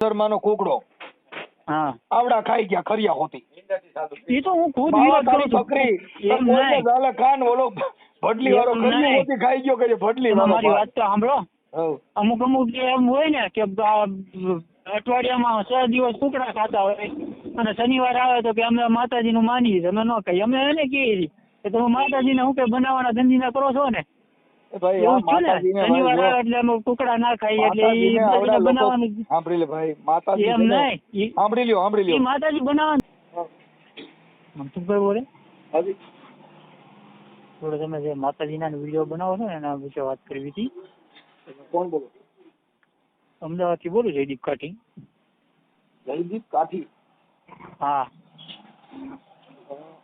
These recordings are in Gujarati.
શર્માનો કુકડો હા આવડા ખાઈ ગયા ખરિયા હોતી એ તો હું ખુદ વિરોધ કરું છું. બકરી એમ નહીં. ઝાલા ખાન ઓલો ભડલી વાળો એમ ખરિયો નહીં. હોતી ખાઈ ગયો કે ભડલી તમે વાળો મારી વાત તો સાંભળો. હઉ. અમુક અમુક જે એમ હોય ને કે અઠવાડિયામાં 6 દિવસ કુકડા ખાતા હોય અને શનિવાર આવે તો કે અમે માતાજીનું માનીએ છીએ, અમે ન કહીએ. અમે એને કહીએ કે તમે માતાજીને શું કે બનાવવાના ધંધીના કરો છો ને એ ભાઈ આ એવું છે ને. માતાજીને શનિવાર ભાઈ આવે એટલે અમે કુકડા ના ખાઈએ એટલે માતાજીને એ આવડા લોકો બનાવવાનું. સાંભળી લે ભાઈ માતાજી એમ છે ને, નહીં. સાંભળી લ્યો એ માતાજી બનાવવાનું. મનસુખભાઈ બોલે હાજી. થોડો તમે જે માતાજીના વિડીયો બનાવો છો ને એના વિશે વાત કરવી હતી. કોણ બોલો? અમદાવાદથી બોલું છું, જયદીપ કાઠી. જયદીપ કાઠી. હા,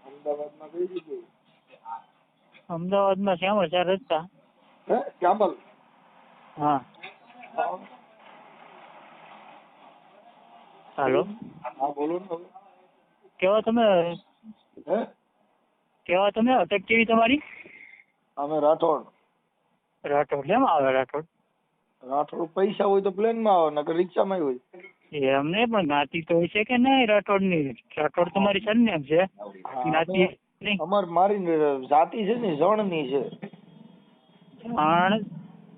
અમદાવાદમાં કઈ જગ્યાએ? અમદાવાદમાં શ્યામળ 4 રસ્તા. હે શ્યામલ? હા. હાલો, હા બોલો ને હવે. કેવા તમે હે અટક કેવી તમારી? અમે રાઠોડ. રાઠોડ કેમ આવે રાઠોડ? રાઠોડ પૈસા હોય તો પ્લેનમાં આવે નકર રિક્ષામાં હોય. એમને પણ જ્ઞાતિ તો હોય છે કે નહીં રાઠોડની? રાઠોડ તમારી સરનેમ છે, જ્ઞાતિ નહીં. મારી જાતિ છે ને જણની છે.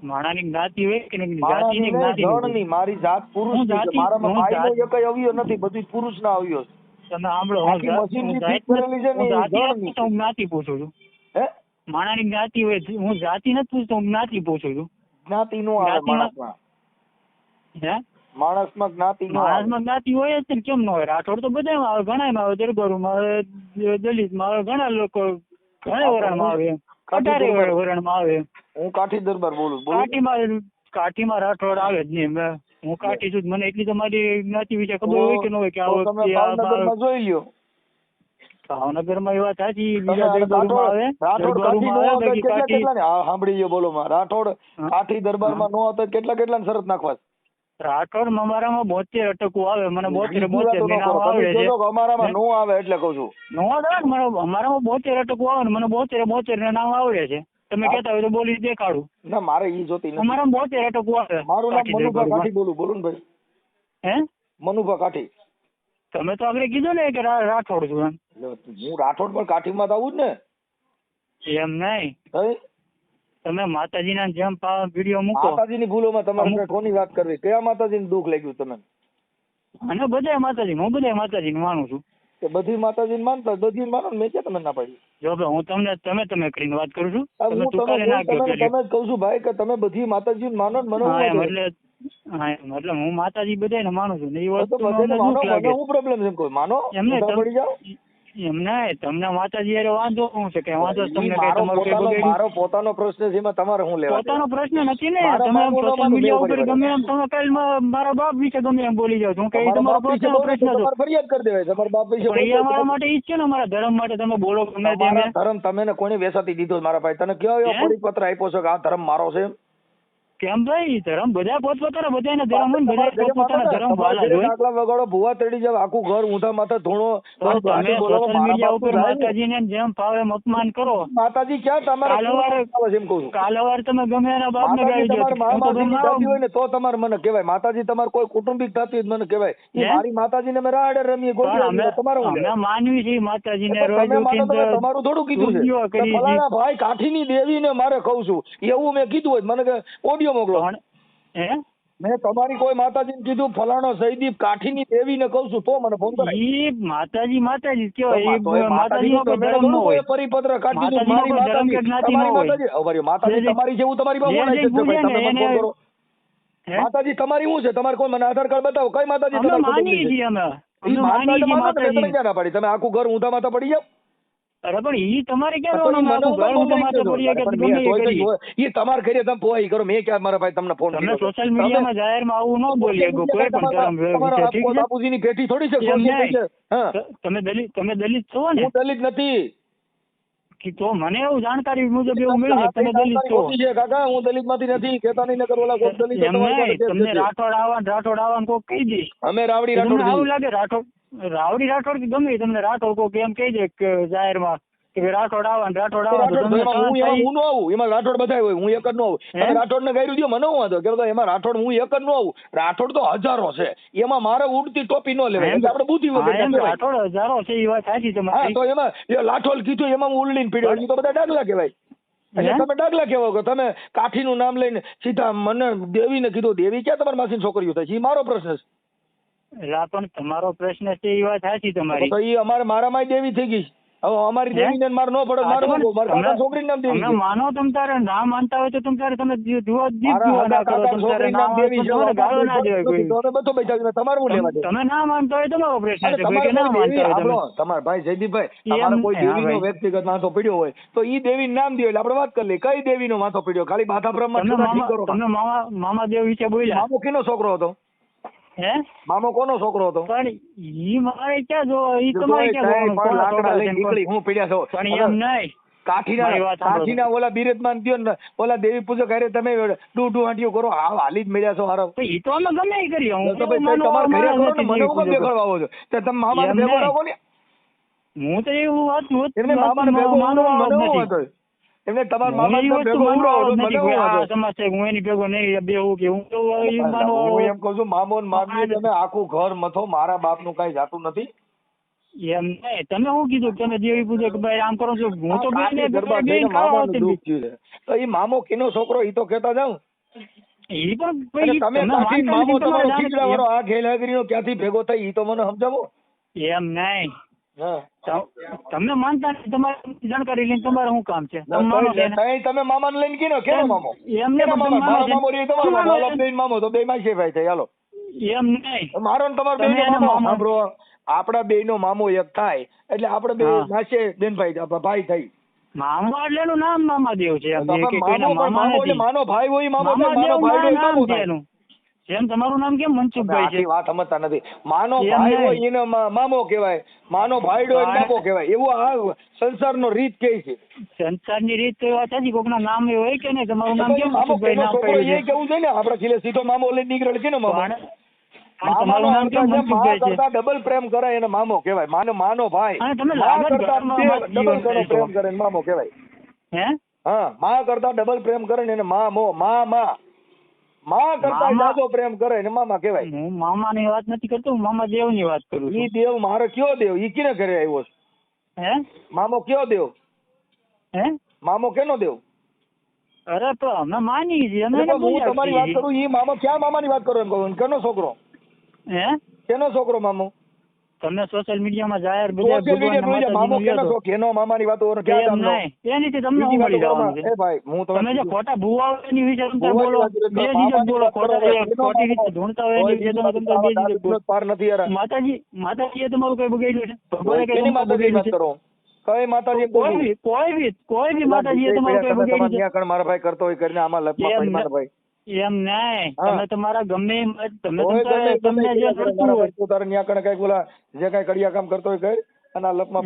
માણાની જ્ઞાતિ હોય કે નહીં? જાતિની જ્ઞાતિ જણની. મારી જાત પુરુષ ની છે. મારામાં ભાઈનો એકય અવયવ નથી, બધું પુરુષના અવયવ છે. તમે સાંભળો, આખી મશીનની ફિટ કરેલી છે ને એ જણની. હું જ્ઞાતિ પૂછું છું. હે માણાની જ્ઞાતિ હોય, હું જાતિ નથી પૂછતો, હું જ્ઞાતિ પૂછું છું. જ્ઞાતિ નો આવે માણસમાં. હે માણસમાં જ્ઞાતિ નો આવે. માણસમાં જ્ઞાતિ હોય જ ને, કેમ ન હોય? રાઠોડ તો બધામાં આવે, ઘણામાં આવે, દરબારોમાં આવે, દલિતમાં આવે, ઘણા લોકો ઘણા વરણમાં આવે, 18 વરણમાં આવે. હું કાઠી દરબાર બોલું. કાઠીમાં રાઠોડ આવે જ નહીં. હું કાઠી છું, મને એટલી તમારી જ્ઞાતિ વિશે ખબર હોય કે ન હોય? કે તમે ભાવનગરમાં જોઈ લ્યો. ભાવનગરમાં એ વાત સાચી, તમે બીજા દરબારોમાં આવે, રાઠોડ કાઠી નો દરબારોમાં આવે, આવતા બાકી કેટલા કાઠી. હા સાંભળી લ્યો બોલો માં. રાઠોડ કાઠી દરબારમાં નો આવતા કેટલા શરત નાખવા? રાઠોડ અમારામાં 72 અટકવું આવે, મને 72 નામ આવડે છે. અમારામાં નો આવે એટલે કઉ છું. નો આવે ને, અમારામાં 72 અટકવું આવે ને મને 72 ના નામ આવડે છે. તમે કહેતા હોય તો બોલી દેખાડું. ના મારે ઈ જોતી નથી. અમારામાં 72 અટકવું આવે. મારું નામ મનુભા કાઠી બોલો ને ભાઈ. હે મનુભા કાઠી. તમે તો આગળ કીધું ને કે રાઠોડ છું એમ. હું રાઠોડ પણ કાઠીમાં તો આવું જ ને. એમ નહીં, તમે માતાજીના જેમ વિડીયો મૂકો. માતાજીની ભૂલોમાં તમારે કોની વાત કરવી? કયા માતાજીને દુઃખ લાગ્યું તમે? અને બધા માતાજી, હું બધા માતાજીને માનું છું. કે બધી માતાજીને માનતા બધી માનો ને? મેં ક્યાં તમે ના પાડી? જો ભાઈ હું તમને તમે કરીને વાત કરું છું. હું તમે જ કહું છું ભાઈ કે તમે બધી માતાજીને માનો ને? એટલે હું માતાજી બધાને માનું છું ને એ વસ્તુ હું પ્રોબ્લેમ છે કોઈ માનો એમને પડી જાઓ એમને તમને માતાજી યાર વાંધો શું છે? કે વાંધો તમને મારો પોતાનો પ્રશ્ન છે, એમાં તમારે શું લેવા? પોતાનો પ્રશ્ન નથી ને. તમે સોશિયલ મીડિયા ઉપર ગમે એમ તમે કાલ મારા બાપ વિશે ગમે એમ બોલી જાવ છો. હું કઈ તમારો પોતાનો પ્રશ્ન છે, ફરિયાદ કરી દેવાય. તમારા બાપ વિશે અમારા માટે ઈ જ છે ને, અમારા ધર્મ માટે તમે બોલો ગમે તેમ. ધર્મ તમે ને કોને વેસાતી દીધો મારા ભાઈ? તને કયો એવો પરિપત્ર આપ્યો છે કે આ ધર્મ મારો છે? કેમ ભાઈ? ધર્મ બધા પોતપોતાના બધાના ધર્મ હોય ને, બધા પોતપોતાના ધર્મ વાલા હોય. આટલા વગાડો ભૂવા તડી જાવ, આખું ઘર ઊંધા માથે ધોણો. તમે સોશિયલ મીડિયા ઉપર માતાજીને જેમ ફાવે એમ અપમાન કરો. માતાજી ક્યાં તમારા એમ કહું છું. કાલવાર તમે ગમે એના બાપને ગાળી દો હોય ને તો તમારે મને કહેવાય. માતાજી તમારે કોઈ કુટુંબિક થતી મને કહેવાય. મારી માતાજીને મેં રાડે રમીએ અમે માનવી છે માતાજીને. તમારું થોડું કીધું છે ભાઈ કાઠીની દેવીને મારે કહું છું એવું મેં કીધું હોય મને કે ઓડિયો મોકલો. મેં તમારી કોઈ માતાજીને કીધું ફલાણો સહીદીપ કાઠીની દેવીને કહું છું તો મને ફોન કરે. ઈ માતાજી કેવાય. માતાજીનો કોઈ ધર્મ ન હોય. પરિપત્ર કાઢી દીધું. મારી માતાજી તમારી જેવું તમારી બાબુ માતાજી તમારી શું છે? તમારે કોઈ મને આધાર કાર્ડ બતાવો. કઈ માતાજી તમે આખું ઘર ઊંધા માથા પડી જાવ? અરે પણ ઈ તમારે ક્યાં તમારે કરીએ તમે પોઈ કરો. મેં ક્યાં મારા ભાઈ તમને ફોન તમે સોશિયલ મીડિયામાં જાહેરમાં આવું ન બોલી શકો કોઈ પણ બાપુજીની પેટી થોડી છે. તમે દલિત છો ને? હું દલિત નથી. તો મને એવું જાણકારી મુજબ એવું મળ્યું છે તમે દલિત છો. કાકા હું દલિત માંથી નથી કેતા નહીં. તમને રાઠોડ આવવાનું કોક કહી દે. અમે રાવડી રાઠોડ આવું લાગે રાઠોડ કે ગમે તમને રાઠોડ કોક એમ કહી દે કે જાહેરમાં કે રાઠોડ આવે ને રાઠોડ આવે તો રાઠોડ તમને એમાં હું થાય. ન આવું, એમાં રાઠોડ બધા હોય, હું એક જ ન આવું. તમે રાઠોડને ગાયરું દ્યો, મને હું વાંધો કે એમાં રાઠોડ હું એક જ ન આવું. રાઠોડ તો હજારો છે, એમાં મારે ઉડતી ટોપી ન લેવાય, એટલે આપણે બુદ્ધિ વગર કહેવાય. રાઠોડ હજારો છે એ વાત સાચી હા, તમારી. તો એમાં એ લાઠોડ કીધું એમાં હું ઉલ્લીને પીડ્યો, એ તો બધા ડાગલા કહેવાય. એટલે તમે ડાગલા કહેવાય કે તમે કાઠીનું નામ લઈને સીધા મને દેવીને કીધું. દેવી ક્યાં તમારી માસીની છોકરીઓ થાય છે, એ મારો પ્રશ્ન છે. એટલે પણ તમારો પ્રશ્ન છે એ વાત સાચી તમારી. તો એ મારામાં દેવી થઈ ગઈ. હવે અમારી દેવીને મારે ન પડે, મારે કાકા છોકરીનું નામ દેવી. માનો તમ તારે ના માનતા હોય તો તમ તારે તમે જુઓ તમારે હું લેવા દે? તમે ના માનતા હોય તમારો પ્રશ્ન છે, કે ના માનતા હોય તમે. તમારા ભાઈ જયદીપભાઈ, તમારે કોઈ દેવીનો વ્યક્તિગત માથો પડ્યો હોય તો ઈ દેવી નામ દો, એટલે આપણે વાત કરી લઈએ કઈ દેવીનો માથો પડ્યો. ખાલી બાથા બ્રહ્મા તમે મામા દેવ વિશે બોલ્યા. મામો કેનો છોકરો હતો? હે મામો કોનો છોકરો હતો? પણ ઈ મારે ક્યાં જો ઈ તમારે ક્યાં લાકડા લઈને નીકળી હું પીડ્યા છો. પણ એમ નહીં. કાઠીના ઓલા બિરજમાન દ્યો ને ઓલા દેવી પૂજક હારે તમે ડૂ હાંટીઓ કરો, હાલી જ મળ્યા છો હારો. ઈ તો અમે ગમે ઈ કરીએ. હું તમારે ઘરે કરો ને, મને હું દેખાડવા આવો છો તો તમે મામાને ભેગો રાખો ને. હું તો એવું વાત એમને મામાને ભેગો મને હું હતો એમને તમારા મામા ભેગો ઉડાવો મને હું હતો સમજશે. હું એની ભેગો નહીં બેહું કે હું તો હું એમ કહું છું મામો ને મામી તમે આખું ઘર મથો, મારા બાપનું કઈ જાતું નથી. એમ નહીં, તમે શું કીધું તમે દેવી પૂજક ભાઈ આમ કરો છો? હું તો તો એ મામો કેનો છોકરો ઈ તો કેતા જાઉં. ઈ પણ તમે મામો તમારો ખીચડા વાળો આ ઘેલાગરીનો ક્યાંથી ભેગો થાય ઈ તો મને સમજાવો. એમ નહીં, તમને માનતા નથી, તમારે જાણકારી લઈને તમારે શું કામ છે? તમે મામાને લઈને કીનો કેનો મામો? એમને મામો તો બે માં છે ભાઈ થાય. હાલો એમ નહીં, મારો ને તમારો બે મામો સાંભળો, આપડા બે નો મામો એક થાય એટલે આપડે બે નાશે બેનભાઈ ભાઈ થઈ. મામા એટલે એનું નામ મામાદેવ છે. માનો ભાઈ હોય મામો એનું. જેમ તમારું નામ કેમ મનસુખભાઈ છે? વાત સમજતા નથી. માનો ભાઈ હોય એને મામો કહેવાય, માનો ભાઈડો એને બાપો કહેવાય. એવું આ સંસારનો રીત કે છે. સંસારની રીત તો વાત સાચી. કોકના નામ એવું હોય કે નહીં? તમારું નામ કેમ મનસુખભાઈ નામ પડ્યું છે? એ કેવું છે ને આપણે ખીલે સીધો મામો લઈને નીકળે છે ને મામો. તમારું નામ કેમ મનસુખભાઈ છે? ડબલ પ્રેમ કરે એને મામો કહેવાય. માનો ભાઈ અને તમે ડબલ પ્રેમ કરે મામો કહેવાય. હે હા, માં કરતા ડબલ પ્રેમ કરે ને એને મામો. માં કરતા જાજો પ્રેમ કરે ને મામા કહેવાય. હું મામાની વાત નથી કરતો, હું મામા દેવની વાત કરું છું. ઈ દેવ મારે કયો દેવ? ઈ કિને ઘરે આવ્યો છે? હે મામો કયો દેવ? હે મામો કેનો દેવ? અરે તો અમે માની છીએ. હું તમારી વાત કરું. ઈ મામો ક્યાં મામાની વાત કરો એમ કહું? કેનો છોકરો? હે કેનો છોકરો મામો? તમને સોશિયલ મીડિયામાં જાહેર મામો કેનો મામાની વાતો ક્યાં એની તમને હું મળી જવાનું છે? ભાઈ હું તમે જે ખોટા ભૂવા એની વિશે બોલો, બે જીજક બોલો, ખોટી રીતે ઢૂંઢતા હોય એની વિશે તમે બે જીજક બોલો. પાર નથી યાર. માતાજીએ તમારું કઈ બગાડ્યું છે? કેની માતાજી વાત કરો? કઈ માતાજી? કોઈ બી માતાજીએ તમારું કઈ બગાડ્યું છે? મારા ભાઈ કરતો હોય કરીને આમાં લપમાં મારા ભાઈ એમ નહીં, તમે તમારા ગમે તમને જે કરતું હોય તારે ન્યા કણે કઈક બોલા જે કઈ કડિયા કામ કરતો હોય કર અને લપમાં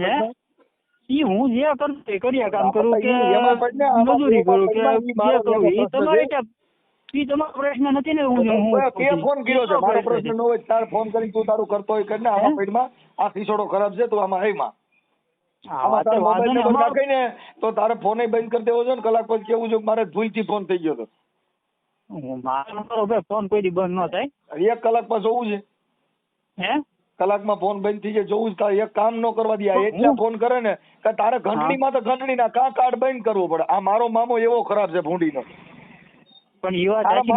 ઈ હું જે કરતો કડિયા કામ કરું કે મજૂરી કરું કે જે કરું એ તમારે ઈ તમારો પ્રશ્ન નથી ને. હું કે ફોન કર્યો છે? મારો પ્રશ્ન ન હોય તાર ફોન કરી તું તારું કરતો હોય કરીને આમાં પેડમાં આ ખીસોડો ખરાબ છે તું આમાં હેમાં નાખીને તો તારે ફોન બંધ કરી દેવો છે ને. કલાક પછી કેવું છે મારે ભૂલથી ફોન થઈ ગયો હતો. મારો ફોન કોઈ દી બંધ ન થાય. 1 કલાકમાં જોવું છે? હે કલાકમાં ફોન બંધ થઈ જાય જોવું તારે એક કામ ન કરવા દે. એટલા ફોન કરે ને કે તારે ઘંટડીમાં તો ઘંટડી ના કાર્ડ બંધ કરવું પડે. આ મારો મામો એવો ખરાબ છે ભૂંડીનો. પણ એ વાત સાચી.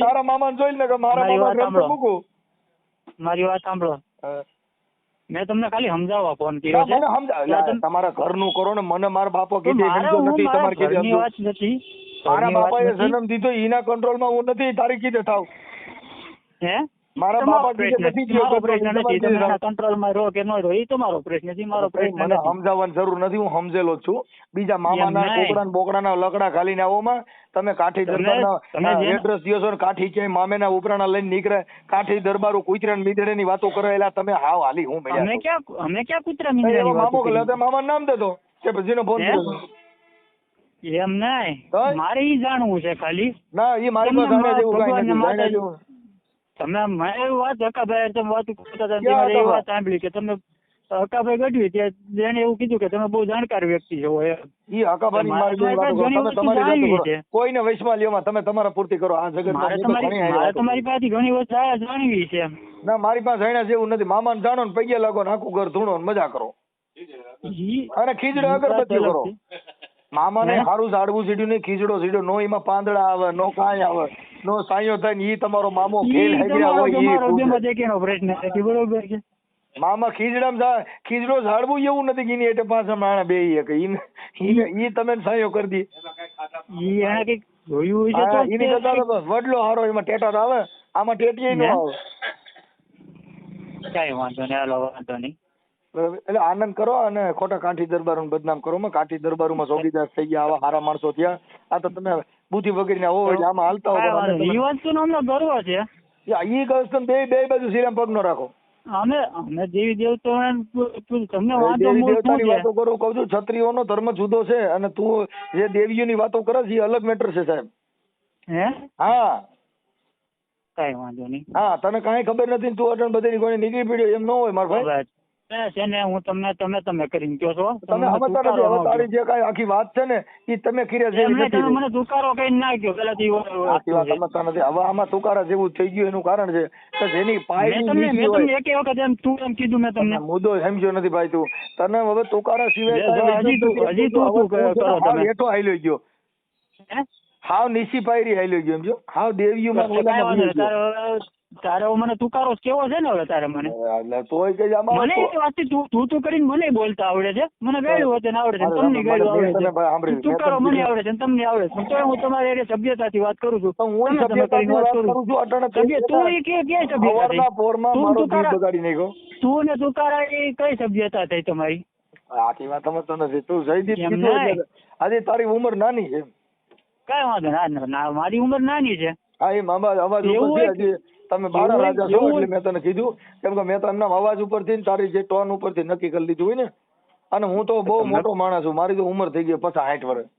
તારા મામાને જોઈ ને કે મારા મામા મૂકું. મારી વાત સાંભળો, મેં તમને ખાલી સમજાવવા ફોન કર્યો છે. તમારા ઘરનું કરો ને. મને મારા બાપો કીધું તમારે કીધું વાત નથી. મારા બાપાએ જન્મ દીધો એના કંટ્રોલમાં હું નથી. તારી કીધે થાવ. હે મારા બાપા કંટ્રોલમાં રહો કે ન રહો એ તમારો પ્રશ્ન છે, મારો પ્રશ્ન મને સમજાવવાની જરૂર નથી. હું સમજેલો છું. બીજા મામાના કોકડા બોકડાના લકડા ખાલીને આવોમાં તમે કાઠી દરબારના એડ્રેસ દિયો છો ને કાઠી ક્યાંય મામેના ઉપરાણા લઈને નીકળે. કાઠી દરબારો કુતરા મીંદડે ની વાતો કરે એલા તમે હાવ હાલી હું મળ્યા. અમે ક્યાં કુતરા મીંદડે મામો મામા નામ દેતો કે પછી ફોન કર્યો? એમ નહીં, મારે ઈ જાણવું છે ખાલી. ના ઈ મારી પાસે તમે મેં વાત હકાભાઈ તમે વાત કરતા હતા વાત સાંભળી કે તમે હકાભાઈ ગઢવી તેને એવું કીધું કે તમે બહુ જાણકાર વ્યક્તિ છો એમ. ઈ હકાભાની મારી મારે વાતો કરો, ઘણી તમે વસ્તુ તમારી વાતો જાણવી કરો. છે. કોઈને વૈશમાં લેવા, તમે તમારા પૂરતી કરો. આ જગતમાં મારે હું તો ઘણી હારી વાતો તમારી કરું. પાસેથી ઘણી વસ્તુ જાણવી છે એમ. ના, મારી પાસે જાણ્યા જેવું નથી. મામાને જાણો ને પગે લાગો ને આખું ઘર ધૂણો ને મજા કરો અને ખીજડે અગરબત્તીઓ કરો. મામાને સારું ઝાડવું સીડ્યું નહીં, ખીજડો સીડ્યો નો, એમાં પાંદડા આવે નો, કાંઈ આવે નો, સાયો થાય ને ઈ તમારો મામો ફેલ હાગ્યા હોય ઈ પ્રશ્ન નથી, બરોબર છે. મામા ખીજડામાં ખીજડો ઝાડવું એવું નથી કે એની એટલે પાછા માણા બે ઈ તમે સાયો કરી દી. ઈ એને કઈક જોયું છે તો એની કરતા તો બસ વડલો હારો, એમાં ટેટા આવે, આમાં ટેટીએ ન આવે. કઈ વાંધો નહીં, હાલો વાંધો નહીં. એટલે આનંદ કરો અને ખોટા કાઠી દરબારો બદનામ કરો. કાઠી દરબારોમાં ચોકીદાર થઈ ગયા આવા સારા માણસો થયા. આ તો તમે બુદ્ધિ વગેરે હોય એટલે આમાં હાલતા હોય. એ વસ્તુનો અમને ગર્વ છે. ઈ કસ્ટમ બે બાજુ સિરામ પગ નો રાખો. અમે દેવી દેવતા તમને દેવી દેવતાની વાતો કરું, કહું છું ક્ષત્રિયોનો ધર્મ જુદો છે અને તું જે દેવીઓની વાતો કરે છે એ અલગ મેટર છે સાહેબ. હે? હા, કઈ વાંધો નહીં. હા, તને કાંઈ ખબર નથી, તું અટણ બધી કોઈ નીકળી પડ્યો એમ ન હોય મારા ભાઈ. છે ને હું તમે કરીને કહો છો. તમે સમજતા નથી. હવે તારી જે કાંઈ આખી વાત છે ને એ તમે કર્યા છે. તમે મને તુકારો કઈ ના કહો પેલાથી. આખી વાત સમજતા નથી. હવે આમાં તુકારા જેવું થઈ ગયું એનું કારણ છે કે જેની પાયરી નીચી હોય. તમને એક વખત એમ તું એમ કીધું મેં તમને. મુદ્દો સમજ્યો નથી ભાઈ તું. તને હવે તુકારા સિવાય હજી તું કરો તમે. હેઠો હાલ્યો ગયો, હાવ નીચી પાયરી હાલ્યો ગયો, સમજો. હાવ દેવીઓમાં તારે મને તુકારો કેવો છે ને હવે તારે મને તોય કે મને એ વાતથી તું કરીને મને બોલતા આવડે છે. મને ગાળ્યું વચન આવડે છે, તમને ગાળ્યું આવડે છે, તુકારો મને આવડે છે, તમને આવડે છે. તો હું તમારી એ સભ્યતાથી વાત કરું છું. હું સભ્યતાથી વાત કરું છું. તું એ કે સભ્યતા તું ને તુકારા એ કઈ સભ્યતા થઈ તમારી? આખી વાત સમજતો નથી તું. જયદીપ આજે તારી ઉંમર નાની છે. કઈ વાંધો ના, મારી ઉંમર નાની છે. હા, એ મામા અવાજ ઉપરથી તમે બારા રાજા છો એટલે મેં તને કીધું, કેમ કે મેં તો એમના અવાજ ઉપરથી તારી જે ટોન ઉપરથી નક્કી કરી લીધું હોય ને. અને હું તો બહુ મોટો માણસ છું, મારી તો ઉંમર થઈ ગઈ 50-60 વર્ષ.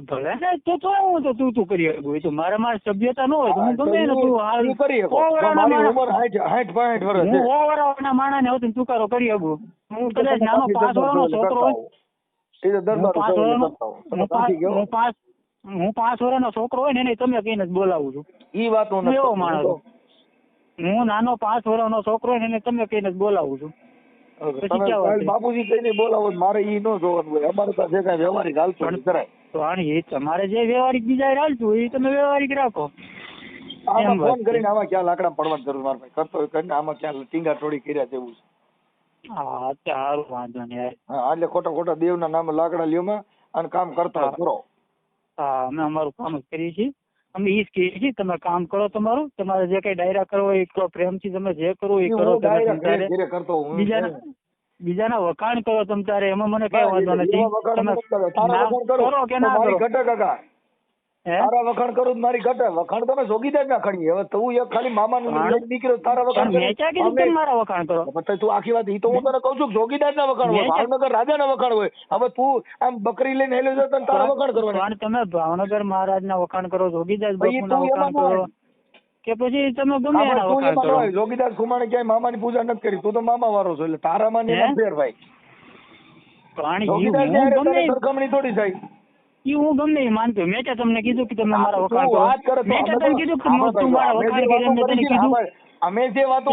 ભલે ને તો હું તો તું કરી શકું. તો મારી સભ્યતા ન હોય તો હું ગમે ને તું કરી શકો. મારી ઉંમર 60-65 વર્ષ છે. હું ઓવરના માણા ને હોતું તુકારો કરી શકું. હું કદાચ નાનો 5 વર્ષનો છોકરો હોય, એ તો દરબાર હું 5 વર્ષનો છોકરો હોય ને એને તમે કહીને જ બોલાવું છું. ઈ વાત હું એવો માણસ. હું નાનો 5 વર્ષનો છોકરો હોય ને એને તમે કહીને જ બોલાવું છું. બાપુજી કઈને બોલાવો, મારે ઈ ન જોવાનું હોય. અમારે તો જે કઈ વ્યવહારિક હાલતું કરાય. તો આની તમારે જે વ્યવહારિક બીજા હાલતું એ તમે વ્યવહારિક રાખો. આમાં ફોન કરીને આમાં ક્યાં લાકડા પડવાની જરૂર મારા ભાઈ કરતો હોય કરીને આમાં ક્યાં ટીંગા ટોળી કર્યા જેવું છે. હા, સારું વાંધો નહીં. હા, એટલે ખોટા દેવના નામે લાકડા લ્યોમાં અને કામ કરતા કરો. હા, અમે અમારું કામ જ કરીએ છીએ. અમે ઈ જ કહીએ છીએ તમે કામ કરો તમારું. તમારે જે કઈ ડાયરા કરવો એ કરો, પ્રેમથી તમે જે કરો એ કરો. બીજાના વખાણ કરો તમ તારે, એમાં મને કઈ વાંધો નથી. કરો કે ના કરો. તારા વખાણ કરું મારી ઘટે. વખાણ તમે જોગીદાર ના ખડીએ. હવે તું એક ખાલી મામાનું નીકળ્યો તારા વખાણ મારા વખાણ કરો. તું આખી વાત ઈ તો હું તને કઉ છું જોગીદાર ના વખાણ હોય, ભાવનગર રાજા ના વખાણ હોય. હવે તું આમ બકરી લઈને હેલ્યો જતો તારા વખાણ કરવાના. તમે ભાવનગર મહારાજ ના વખાણ કરો, જોગીદાસ બાપુ ના વખાણ કરો કે પછી તમે ગમે એના વખાણ કરો. જોગીદાસ કુમારે ક્યાંય મામાની પૂજા નથી કરી. તું તો મામા વાળો છો એટલે તારામાં ને ફેર ભાઈ. સરખામણી થોડી થાય. હું ગમે એ માનતો. મેં તમને કીધું કે તમે મારા વખાણ કરો. મેં તને કીધું કે તું મારા વખાણ કરી. મેં તને કીધું અમે જે વાતો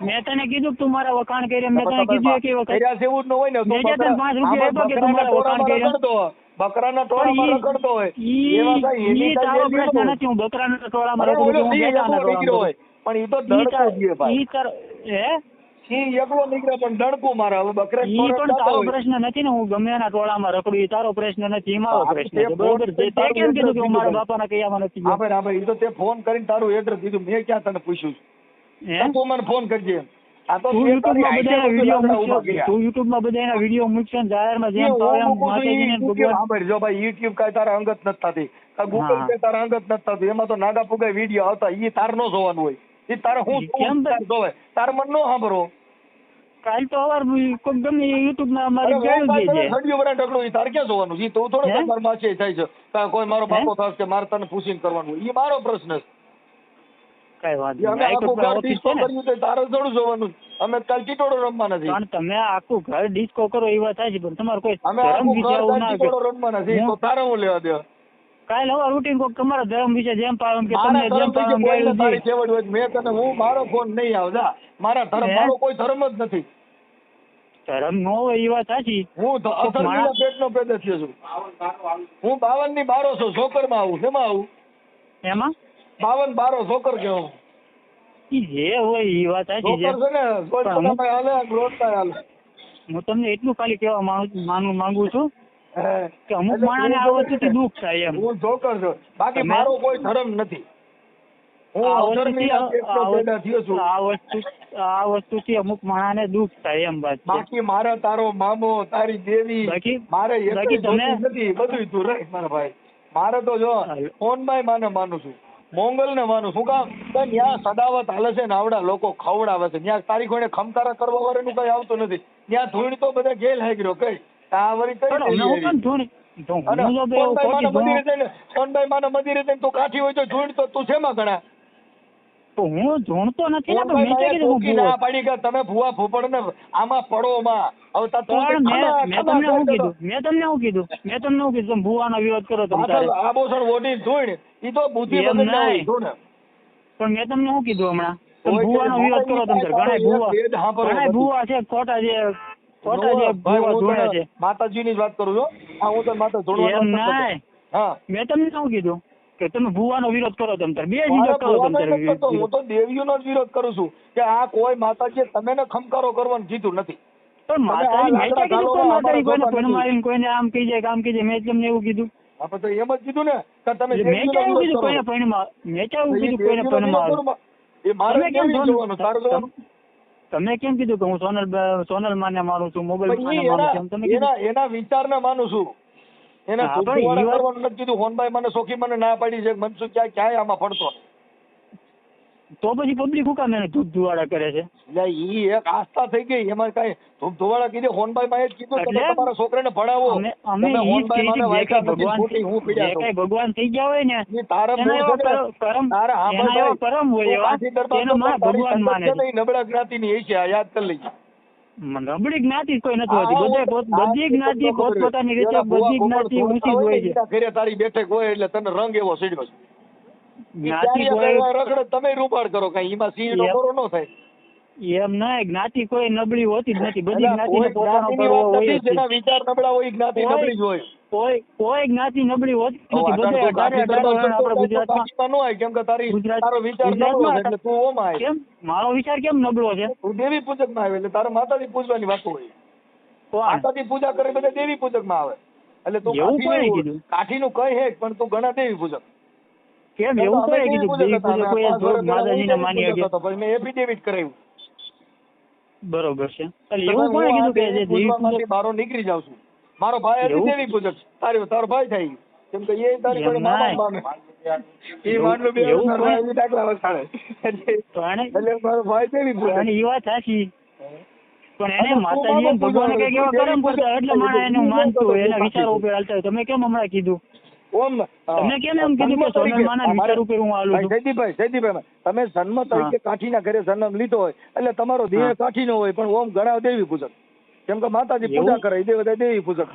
મેં તને કીધું તું મારા વખાણ કરી. મેં તને કીધું કે વખત એવું ન હોય ને. મેં તને 5 રૂપિયા આપ્યા કે તું મારા વખાણ કરી. બકરાના ટોળામાં રખડતો હોય ઈ તારો પ્રશ્ન નથી. હું બકરાના ટોળામાં રખડું છું, હું બેટાના ટોળામાં હોય. પણ ઈ તો દડકો દીએ ભાઈ. ઈ તારો સિંહ એકલો નીકળે પણ દડકું મારે. હવે બકરા ઈ પણ તારો પ્રશ્ન નથી ને. હું ગમે એના ટોળામાં રખડું ઈ તારો પ્રશ્ન નથી, મારો પ્રશ્ન છે. બરોબર છે. તે કેમ કીધું કે હું મારા બાપાના કયામાં નથી ગયો? હા ભાઈ, ઈ તો તે ફોન કરીને તારું એડ્રેસ દીધું. મેં ક્યાં તને પૂછ્યું? તું મને ફોન કરજે. આ તો તું યુટ્યુબમાં બધાના વિડીયો મૂકશે જાહેરમાં જેમ તો એમ માતાજીને ભગવાન. જો ભાઈ યુટ્યુબ કાંઈ તારા અંગત નથી થતી, ગૂગલ પે તારા અંગત નથી થતું. એમાં તો નાગા પુગાઈ વિડીયો આવતા ઈ તાર નો જોવાનું હોય. ઈ તારે હું કેમ જોવે તાર મન નો સાંભળો. કાલ તો અવાર ગમે યુટ્યુબમાં અમારી ગાડી દે છે. સડિયો બરા ઢગલો ઈ તાર ક્યાં જોવાનું? ઈ તું થોડો ઘરમાં છે થાય છે કોઈ મારો બાપો થશે મારે તને પૂછીને કરવાનું. ઈ મારો પ્રશ્ન છે. કઈ વાંધો અમે નહીં. આખું ઘર ઓફિસ ડિસ્કો છે ને કર્યું તો તારે થોડું જોવાનું. અમે કાલ ચીટોડો રમવા નથી. પણ તમે આખું ઘર ડિસ્કો કરો એ વાત થાય છે પણ તમારે કોઈ અમે ધર્મ આખું વિશે ઘર આવું કાલ ના ચીટોડો રમવા નથી. તો તારે હું લેવા દેવા? કાલ હવે રૂટીન કોક તમારા ધર્મ વિશે જેમ પાડો કે મારા તમને જેમ ધર્મ વિશે પાડો કોઈને તારી છેવડ હોય. મેં તને હું મારો ફોન નહીં આવતા. મારા ધર્મ હે? મારો કોઈ ધર્મ જ નથી. ધર્મ નો હોય એ વાત સાચી. હું અધર્મીના પેટનો પેદા થયો છું. હું 52 ની બારો છું. જોકરમાં આવું. શેમાં આવું? એમાં 52 બારો જોકર કહેવાય. ઈ જે હોય એ વાત સાચી છે. જોકર છે ને કોઈ પણ અમુક- પોતામાં હાલે રોડમાં હાલે. હું તમને એટલું ખાલી કહેવા માંગુ છું હે. કે અમુક એટલે માણસને આ વસ્તુથી દુઃખ થાય એમ. હું જોકર છું. બાકી તમે- મારો કોઈ ધર્મ નથી. હું આ અધર્મીના પેટનો પેદા થયો છું. વસ્તુથી અમુક માણસને દુઃખ થાય એમ વાત છે. બાકી મારા તારો મામો તારી દેવી મારે બાકી તમે નથી. બધું તું રહી મારા ભાઈ. મારે તો જો ફોનભાઈ માને માનું છું. મોંગલ ને માનું. શું કામ? ત્યાં સદાવત હાલે છે ને આવડા લોકો ખવડાવે છે. ત્યાં તારી કોઈને ખમકારા કરવા વાળાનું કઈ આવતું નથી. ત્યાં ધૂળ તો બધા ગેલ હાગ્યો કઈ આ વળી કઈ પણ અમે હું કેમ ધૂણી? તો હું જો બે ખોટી ધૂણ- ફોનભાઈ માને મંદિરે જઈને તું કાઠી હોય તો ધૂળ તો તું શેમાં ગણા? તો હું ધૂણતો નથી ને, પણ મેં ક્યાં કીધું હું ફોનભાઈ ભૂવો? ના પાડી કે તમે ભૂવા ફૂફડ ને આમાં પડો માં. હવે પણ મેં તમને શું કીધું? મેં તમને શું કીધું? તમે ભૂવાનો વિરોધ કરો તમે તારે. આબોસણ વોટી ધૂળ ઈ તો બુદ્ધિ એમ વગર ના હોય નહીં. ધૂળ. પણ મેં તમને શું કીધું હમણાં? તમે કોઈ ભૂવાનો કે વિરોધ કરો તમે તારે. ઘણા ભૂવા છે ખોટા જે ભૂવા ધૂણે છે. માતાજીની જ વાત કરું છું. હા હું તો માતા એમ ધૂળવા. નહીં. હા મેં તમને શું કીધું કે તમે ભૂવાનો વિરોધ કરો તમે તારે. બે મારે ચીજો કરો ભૂવાનો તમે નથી કરતો. તારે. હું તો દેવીઓનો જ વિરોધ કરું છું કે આ કોઈ માતાજીએ તમે ને ખમકારો કરવાનું કીધું નથી. પણ માતાજી મેં ક્યાં કીધું કોઈ માતાજી કોઈને પણ મારીને કોઈને આમ કહી જાય કે આમ કહી જાય? મેં તમને એવું કીધું? આપણે તો એમ જ કીધું ને કે તમે મેં ક્યાં એવું કીધું કોઈને પૈણમાં? મેં ક્યાં એવું કીધું કોઈને પૈણમાં? એ મારે તમે કેમ કેમ જોવાનું તારે જોવાનું? તમે કેમ કીધું કે હું સોનલ માને માનું છું, મોબાઈલ માને માનું છું? તમે કીધું એના વિચારને માનું છું. એના હા, પણ સુખવાળા ઈ વાત- કરવાનું નથી કીધું. હોનભાઈ મને સોખી મને ના પાડી છે. મનસુખ ક્યાંય આમાં પડતો નહીં. તો પછી પબ્લિક હું કામ એને ધૂપ ધુવાડા કરે છે? એટલે ઈ એક આસ્થા થઈ ગઈ. એમાં કઈ ધૂપ ધોવાળા કીધું. હોનભાઈ માં એ જ કીધું તમે એટલે તમારા છોકરાને ભણાવો. અમે તમે ઈ જ હોનભાઈ કહીએ માને છીએ, જે વાયકા કાંઈ નથી ખોટી હું પીડ્યા જે છું. કાંઈ ભગવાન થઈ ગયા હોય ને ઈ તારે એના બહુ એવા છે ને, કરમ તારે હા એના એવા કરમ હોય એવા એનો માં ભગવાન માને છે. નબળા જ્ઞાતિની એ છે. આ યાદ કરી લઈએ. નબળી જ્ઞાતિ કોઈ નથી હોતી. બધી જ્ઞાતિ પોતપોતાની રીતે બધી જ્ઞાતિ ઊંચી જ હોય છે. ઘરે તારી બેઠક હોય એટલે તને રંગ એવો સીડ્યો છે. જ્ઞાતિ કોઈ રખડે તમે રૂપાડ કરો કઈ એમાં સિંહ નો કરો ન થાય. એમ નહીં, જ્ઞાતિ કોઈ નબળી હોતી જ નથી. બધી એટલે કોઈ જ્ઞાતિને પોતાનો જ્ઞાતિની કરવો વાત હોય નથી. જ છે. જેના વિચાર નબળા હોય એ જ્ઞાતિ કોઈ- નબળી જ હોય. કોઈ જ્ઞાતિ નબળી હોતી જ નથી. બધે આપણા ગુજરાતમાં ન હોય કેમ કે ગુજરાત- તારો વિચાર નબળો છે ગુજરાતમાં એટલે તું ઓમાં આવે. કેમ મારો વિચાર કેમ નબળો છે? તું દેવી પૂજક માં આવે એટલે તારે માતાજી પૂજવાની વાત હોય. કોણ? માતાજી પૂજા કરે બધા દેવી પૂજક માં આવે એટલે તું એવું કોણે કાઠી કીધું? કાઠીનું કઈ હે પણ તું ઘણા દેવી પૂજક. કેમ એવું અમે કોણે દેવી કીધું? પૂજક દેવી હતા. પૂજક કોઈ અમે 5 વર્ષ માતાજીને હું માની દેવી પૂજક શકે? હતો. પછી મેં એફિડેવિટ કરાવ્યું. બરોબર છે. એટલે એવું કોણે કીધું કે જે દેવી પૂજકમાંથી પૂજક? બહાર નીકળી જાઉં છું. મારો ભાઈ હજી એવું? દેવી પૂજક છે. તારો ભાઈ થાય કેમ કે એ તારી એમ કોઈ મામા નહીં. માને. એ માનલું બે એવું તારો કોઈ- ભાઈ એવી દાખલા વસાડે. તો એને એટલે મારો ભાઈ દેવી પૂજક. એને ઈ વાત સાચી. પણ એને તું માતાજી માનો ભગવાન કઈક એવા પૂજક, કરમ કરતા એટલે માણસ એને માનતું હોય, એના વિચારો સાચી. ઉપર હાલતા હોય. તમે કેમ હમણાં કીધું? ઓમ તમે કેમ એમ કીધું કે સોનલ માના વિચાર ઉપર હું હાલું છું? જયદીપભાઈ તમે જન્મ તરીકે કાઠીના ઘરે જન્મ લીધો હોય એટલે તમારો દેહ હા. કાઠીનો હોય પણ ઓમ ઘણા દેવી પૂજક. કેમ કે માતાજી એવું? પૂજા કરે એ બધા દેવી પૂજક.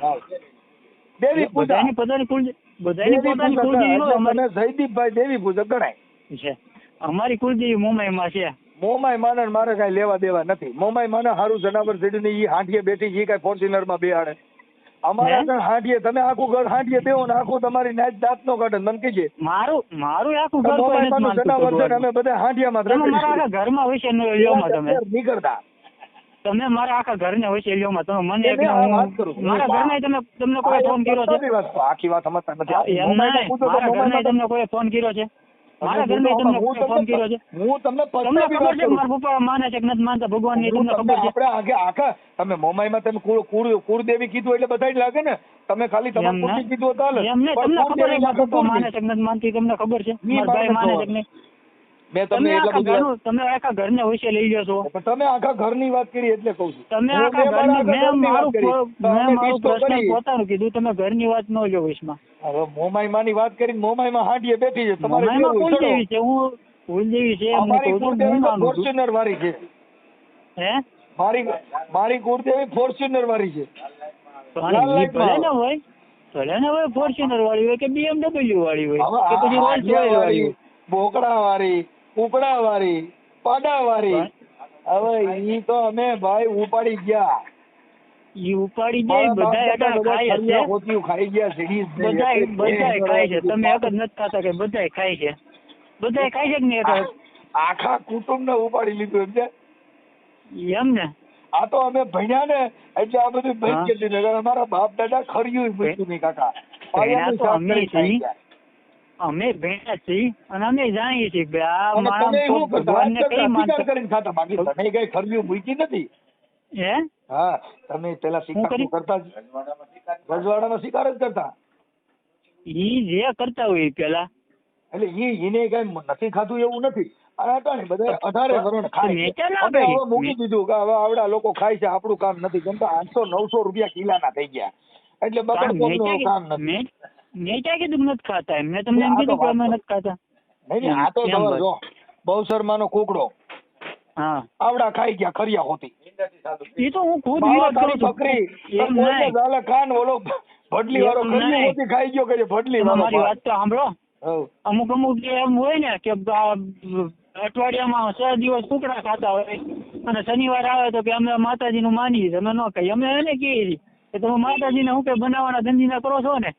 દેવી પૂજા બધાની પોતાની બધાની દેવી પોતાની પૂજક કુળદેવી એટલે હોય. અમારી તમે જયદીપભાઈ દેવી પૂજક ગણાય. છે અમારી કુળદેવી મુંબઈમાં છે. મોમાય માને ને મારે કઈ લેવા દેવા નથી. મોમાય માને હારું જનાવર ચડીને ઈ હાંઠીએ બેઠી ઈ કઈ ફોર્ચ્યુનર માં બેહાડે. અમારા હે? આગળ હાંઠીએ તમે આખું ઘર હાંઠીએ બેહો ને આખું તમારી નાચ દાંત નો કાઢે મને કીજે. મારું આખું ઘર કોઈ મોમાય નથી માનું માનતું જનાવર છે ને ભગવાન. અમે બધા હાંઠિયામાં જ તમે રખડીએ મારા છીએ. આખા ઘરમાં વિશે લ્યો માં તમે નીકળતા તમે મારા આખા ઘરને વચ્ચે લ્યો માં તમે મને એટલે આ વાત કરું છું. મારા ઘરના તમને કોઈ ફોન કર્યો છે? સારી વાત. આખી વાત સમજતા નથી. એમ નહીં, મારા ઘરના તમને કોઈ ફોન કર્યો છે? મારા ઘરના તમને કોઈ ફોન કર્યો છે? હું તમને તમને પર્સનલી ખબર વાત છે કે કરું. મારા પપ્પા માને છે કે નથી માનતા ભગવાન ની? હું તમને ખબર છે? આપણે આખા તમે મોમાઈમાં તમે કુળદેવી કીધું એટલે બધાય લાગે ને. તમે ખાલી એમ તમારું નહીં. કુળદેવી કીધું તો હાલે. એમ નહીં, પણ તમને ખબર છે કુળદેવી મારા પપ્પા લાગે માને છે કે નથી માનતી? તમને ખબર છે ઈ મારા ભાઈ માને માને છે કે નહીં? મેં તમને એટલા બધું તમે આખા ઘરને વિશે લઈ લો છો. પણ તમે આખા ઘરની વાત કરી એટલે કહું છું. તમે હું આખા મારા ઘરની આખા મેં ઘરની વાત કરી. તો અમે મારું disco પર્સનલ કરી. પોતાનું કીધું, તમે ઘરની વાત ન લ્યો વિશમાં. હવે મોમાઈમાંની વાત કરીને મોમાઈમાં હાંડીએ બેઠી છે તમારે મોમાઈમાં કેવું કોઈ ચડો. જેવી છે? કુલદેવી છે હું અમારી કહું છું, કુળદેવી હું તો માનું છું. ફોર્ચ્યુનર વાળી છે. હે મારી કુળદેવી ફોર્ચ્યુનર વાળી છે. પણ લાલ ઈ લાઈટમાં ભલે ને હોય ફોર્ચ્યુનર વાળી હોય કે BMW વાળી હોય હવે કે પછી રોલ્સ રોયલ વાળી વાળી, હોય. બોકડા વાળી, કુકડા વાળી, પાડા વાળી, હવે ઈ તો અમે ભાઈ ઉપાડી ગયા. ઈ ઉપાડી જાય બધા અટાણે ખાય છે, હોતિયું ખાઈ ગયા સીડીઝ ને બધાય ખાય છે. તમે એક જ નથી ખાતા કે બધાય ખાય છે? બધાય ખાય છે કે નહીં? આખા કુટુંબ ને ઉપાડી લીધું એમ છે. એમ ને આ તો અમે ભણ્યા ને એટલે આ બધું બંધ કરી દીધું. અમારા બાપ દાદા ખર્યું પૂછ્યું નહીં કાકા. ભણ્યા તો અમે ખાઈ છીએ, ગયા. અમે ભણ્યા છીએ અને અમે જાણીએ છીએ કે આ અને માણસ તમે તો એવું કરતા, ભગવાનને કઈ શિકાર માનતા. કરીને ખાતા, બાકી તમે કઈ ખર્યું મૂકી નથી. હે હા, તમે પેલા શિકાર કરી? કરતા જ, રજવાડામાં શિકાર જ કરતા. ઈ જે કરતા હોય ઈ પેલા એટલે એને કઈ નથી ખાતું એવું નથી. અને અટાણે બધા 18 વરણ ખાય છે. નેચર ના અમે કરી. હવે મૂકી દીધું કે હવે આવડા લોકો ખાય છે, આપણું કામ નથી. કેમ કે 800-900 રૂપિયા કિલાના થઈ ગયા, એટલે બકડકોમનું કામ નથી. મેં ક્યાં કીધું નથી ખાતા એમ? મેં તમને એમ કીધું કે અમે નથી ખાતા. નહીં, આ તો એમ જો બહુસરમાનો કુકડો હા આવડા ખાઈ ગયા ખરિયા હોતી. એ તો હું ખુદ વિરોધ કરું છું. બકરી એમ નહીં. ઝાલે કાન ઓલો ભડલી વાળો એમ ખરિયો નહીં. હોતી ખાઈ ગયો કે ભડલી તમે વાળો. મારી વાત તો સાંભળો. હઉ. અમુક જે એમ હોય ને કે અઠવાડિયામાં 6 દિવસ કુકડા ખાતા હોય અને શનિવાર આવે તો કે અમે માતાજીનું માનીએ છીએ. અમે ન કહીએ. અમે એને કહીએ કે તમે માતાજીને શું કે બનાવવાના ધંધીના કરો છો ને?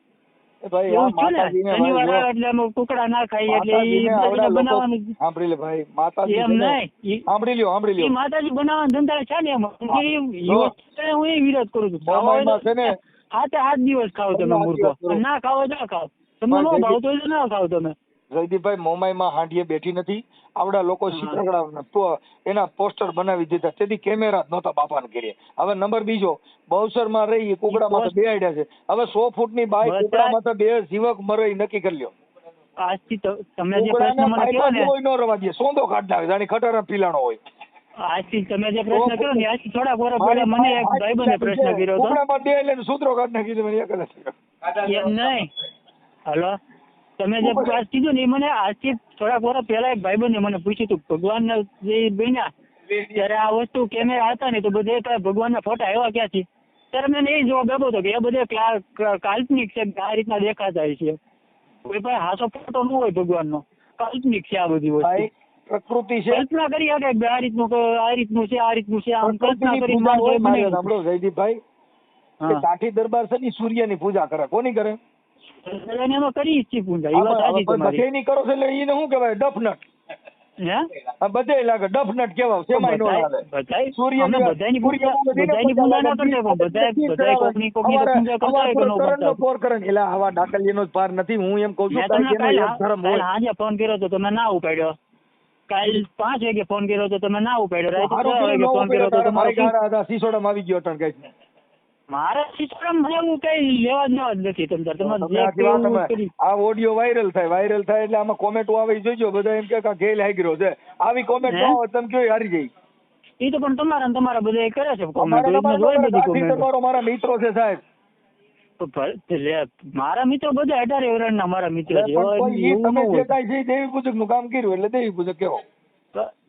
એ ભાઈ આ એવું છે ને? માતાજીને શનિવાર ભાઈ આવે એટલે અમે કુકડા ના ખાઈએ એટલે માતાજીને આવડા એ લોકો બનાવવાનું. સાંભળી લે ભાઈ, માતાજી એમ છે ને, નહીં. સાંભળી લ્યો એ માતાજી બનાવવાના ધંધા છે ને એમ. હું એ વિરોધ કરું છું. મોમાઈમાં છે ને 7 દિવસ ખાઓ તમે મૂર્ખો. ના ખાઓ ના ખાઓ. તમને ન ભાવતો હોય તો ના ખાઓ તમે. જયદીપભાઈ મોમાઈમાં હાંડીએ બેઠી નથી. આવડા લોકો શીતળગડા તો એના પોસ્ટર બનાવી દીધા. તેથી કેમેરા જ નહોતા બાપાને ઘરે. હવે નંબર બીજો, બહુસરમાં રહી કુકડામાં તો બેહાડ્યા છે. હવે 100 ફૂટની બાઈ કુકડામાં તો 2 જીવક મરે નક્કી કરી લ્યો. આજથી તમે જે પ્રશ્ન મને કહો ને કોઈ નો રવા દે, સોંદો કાઢ નાખે, જાણે ખટારા પીલાણો હોય. આજથી તમે જે પ્રશ્ન કર્યો ને આજથી થોડા વર્ષ પહેલા મને એક ભાઈબંધે પ્રશ્ન કર્યો હતો. કુકડામાં બે એટલે સૂત્રો કાઢ નાખી દીધું. મને એક જ એમ નહીં. હલો, તમે જે વાત કીધું ને એ મને આજથી થોડાક વર્ષ પહેલા એક ભાઈબંધે મને પૂછ્યું હતું ભગવાનના જે બન્યા ત્યારે આ વસ્તુ કેમેરા હતા ને તો બધે ભગવાનના ફોટા આવ્યા ક્યાંથી? ત્યારે મને એ જવાબ આપ્યો હતો કે એ બધે કાલ્પનિક છે, આ રીતના દેખાતા હોય છે. કોઈ પણ હાસો ફોટો ન હોય ભગવાનનો, કાલ્પનિક છે આ બધી વસ્તુ. પ્રકૃતિ છે, કલ્પના કરી શકે કે આ રીતનું છે, આ રીતનું છે, આમ કલ્પના કરી સાંભળો જયદીપભાઈ, કાઠી દરબાર છે ને સૂર્યની પૂજા કરે. કોની કરે? એમાં કરી છીએ પૂજા. એ વાત સાચી તમારી. બધેની કરો છો એટલે એને શું કહેવાય? ડફનટ. હે બધે લાગે ડફનટ કેવાય. સેમાય નો લાગે. બધાની પૂજા ના કરતા બધા કોકની પૂજા કરતા હોય કે ન કરતા. પોર કરે ને એલા આવા ડાકલીનો જ પાર નથી. હું એમ કહું છું મેં તમને કાલે આજે ફોન કર્યો તો તમે ના ઉપાડ્યો. કાલ 5 વાગે ફોન કર્યો તો તમે ના ઉપાડ્યો. રાતે 6 વાગે ફોન કર્યો તો તમારે સીસોડામાં આવી ગયો ટણ કઈ. મારા સિસ્ટમ એવું કઈ લેવા જ નથી. આ ઓડિયો વાયરલ થાય એટલે આમાં કોમેન્ટો આવે જોઈજો. બધા એમ કે ગેલ હાઈગ્રો છે. આવી કોમેન્ટ ન આવે તમે કયો હારી જાય. એ તો પણ તમારા બધા કરે છે મારા મિત્રો છે સાહેબ. મારા મિત્રો બધા 18 વર્ષના મારા મિત્ર છે. દેવી પૂજક નું કામ કર્યું એટલે દેવી પૂજક કેવો.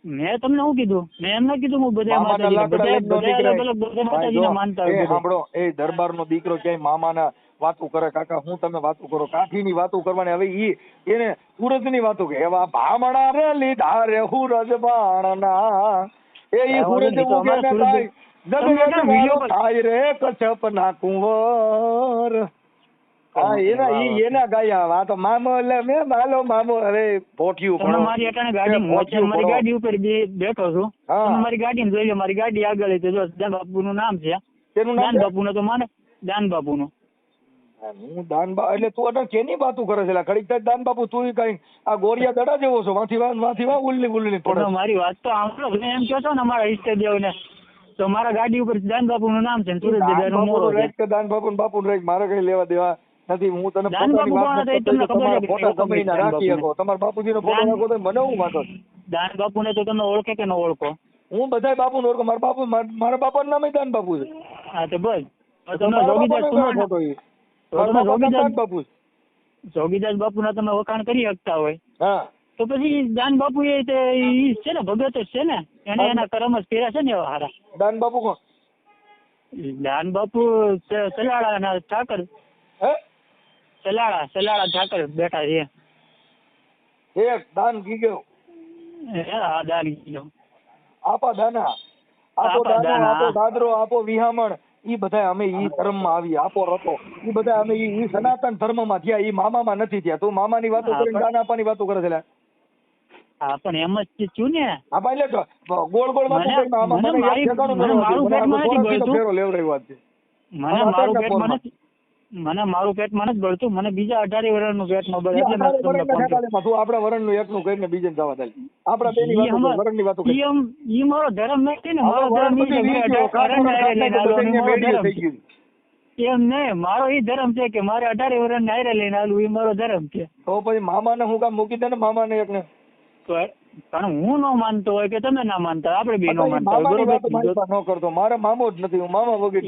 મેં તમને શું કીધું? મેં એમ ના કીધું હું બધા માનતા હોય. સાંભળો, એ દરબાર નો દીકરો ક્યાંય મામાના વાતું કરે? કાકા હું તમે વાતું કરો? કાઠી ની વાતું કરવાની. હવે એને સુરત ની વાતું કે એવા ભામણા રે લીધા રે હુરજ બાણના એ હુરજ થાય રે કચ્છપ ના કુંવર. હા એના ગાયા. આ તો મામો એટલે મેં માલો મામો. અરે પોઠિયું મારી અટાણે મારી ગાડી ઉપર બેઠો છું. મારી ગાડી ને જોઈ લો. મારી ગાડી આગળ દાન બાપુ નું નામ છે. દાન બાપુ નો તો માને દાન બાપુ નું. હું દાન બાપુ એટલે તું અટાણે કેની વાતું કરે છે? ઘડીક દાન બાપુ તું કઈ આ ગોરિયા દડા જેવો છો? વાથી ઉલ્લી પડે. મારી વાત તો સાંભળો. એમ કહો છો ને અમારા ઈષ્ટદેવ ને તો મારા ગાડી ઉપર દાન બાપુ નું નામ છે. સુરત દાન બાપુ બાપુ રહી મારે કઈ લેવા દેવા નથી. હું તને તમારા બાપુજી નો ફોટો નાખો તો મને હું વાંધો? દાન બાપુ ને તો તમે ઓળખે કે ન ઓળખો? હું બધા બાપુ ને ઓળખો. મારા બાપા નું નામ દાન બાપુ છે. હા તો બસ જોગીદાસ બાપુ ના તમે વખાણ કરી શકતા હોય તો પછી દાન બાપુ એ તે ઈ છે ને ભગત જ છે ને, એને એના કર્મ જ કર્યા છે ને એવા હારા. દાન બાપુ કોણ? દાન બાપુ સલાળા ના ઠાકર, હે સલાળા ઠાકર બેઠા છે. એક દાન ગીગો, હા દાન કીધો. આપા દાના, આપો દાનો, આપો દાદરો, આપો વિહામણ, ઈ બધા અમે ઈ ધર્મ માં આવી. આપો રતો, ઈ બધા અમે ઈ સનાતન ધર્મ માં થયા, ઈ મામા માં નથી થયા. તું મામા ની વાતો કરીને દાન આપવાની વાતો કરે છે. હા પણ એમ જ થયું ને. હા ભાઈ એટલે ગોળ ગોળ વાતો કરીને આમાં મને યાદ ઠેકાણું મને મારું પેટમાં નથી બળતું. ફેરો લેવડાવ્યો વાત છે. મને મારું પેટમાં નથી બળતું, મને બીજા 18 વર્ષનું પેટમાં બળે એટલે મેં તમને ફોન કર્યો. તું આપણા વરણનું એકનું કરીને બીજે જવા દે. આપણા બેની વાતો વરણની વાતો કરી. ઈ મારો ધર્મ નથી ને, મારો ધર્મ ઈ છે એમ નહીં, મારો ઈ ધર્મ છે કે મારે 18 વર્ષ ને હારે લઈને આલું, ઈ મારો ધર્મ છે. તો પછી મામાને હું કામ મૂકી દે ને, મામાને એકને. પણ હું ન માનતો હોય કે તમે ના માનતા, આપણે બે ન માનતા હોય, બરોબર ન કરતો. મારે મામો જ નથી, હું મામા વગર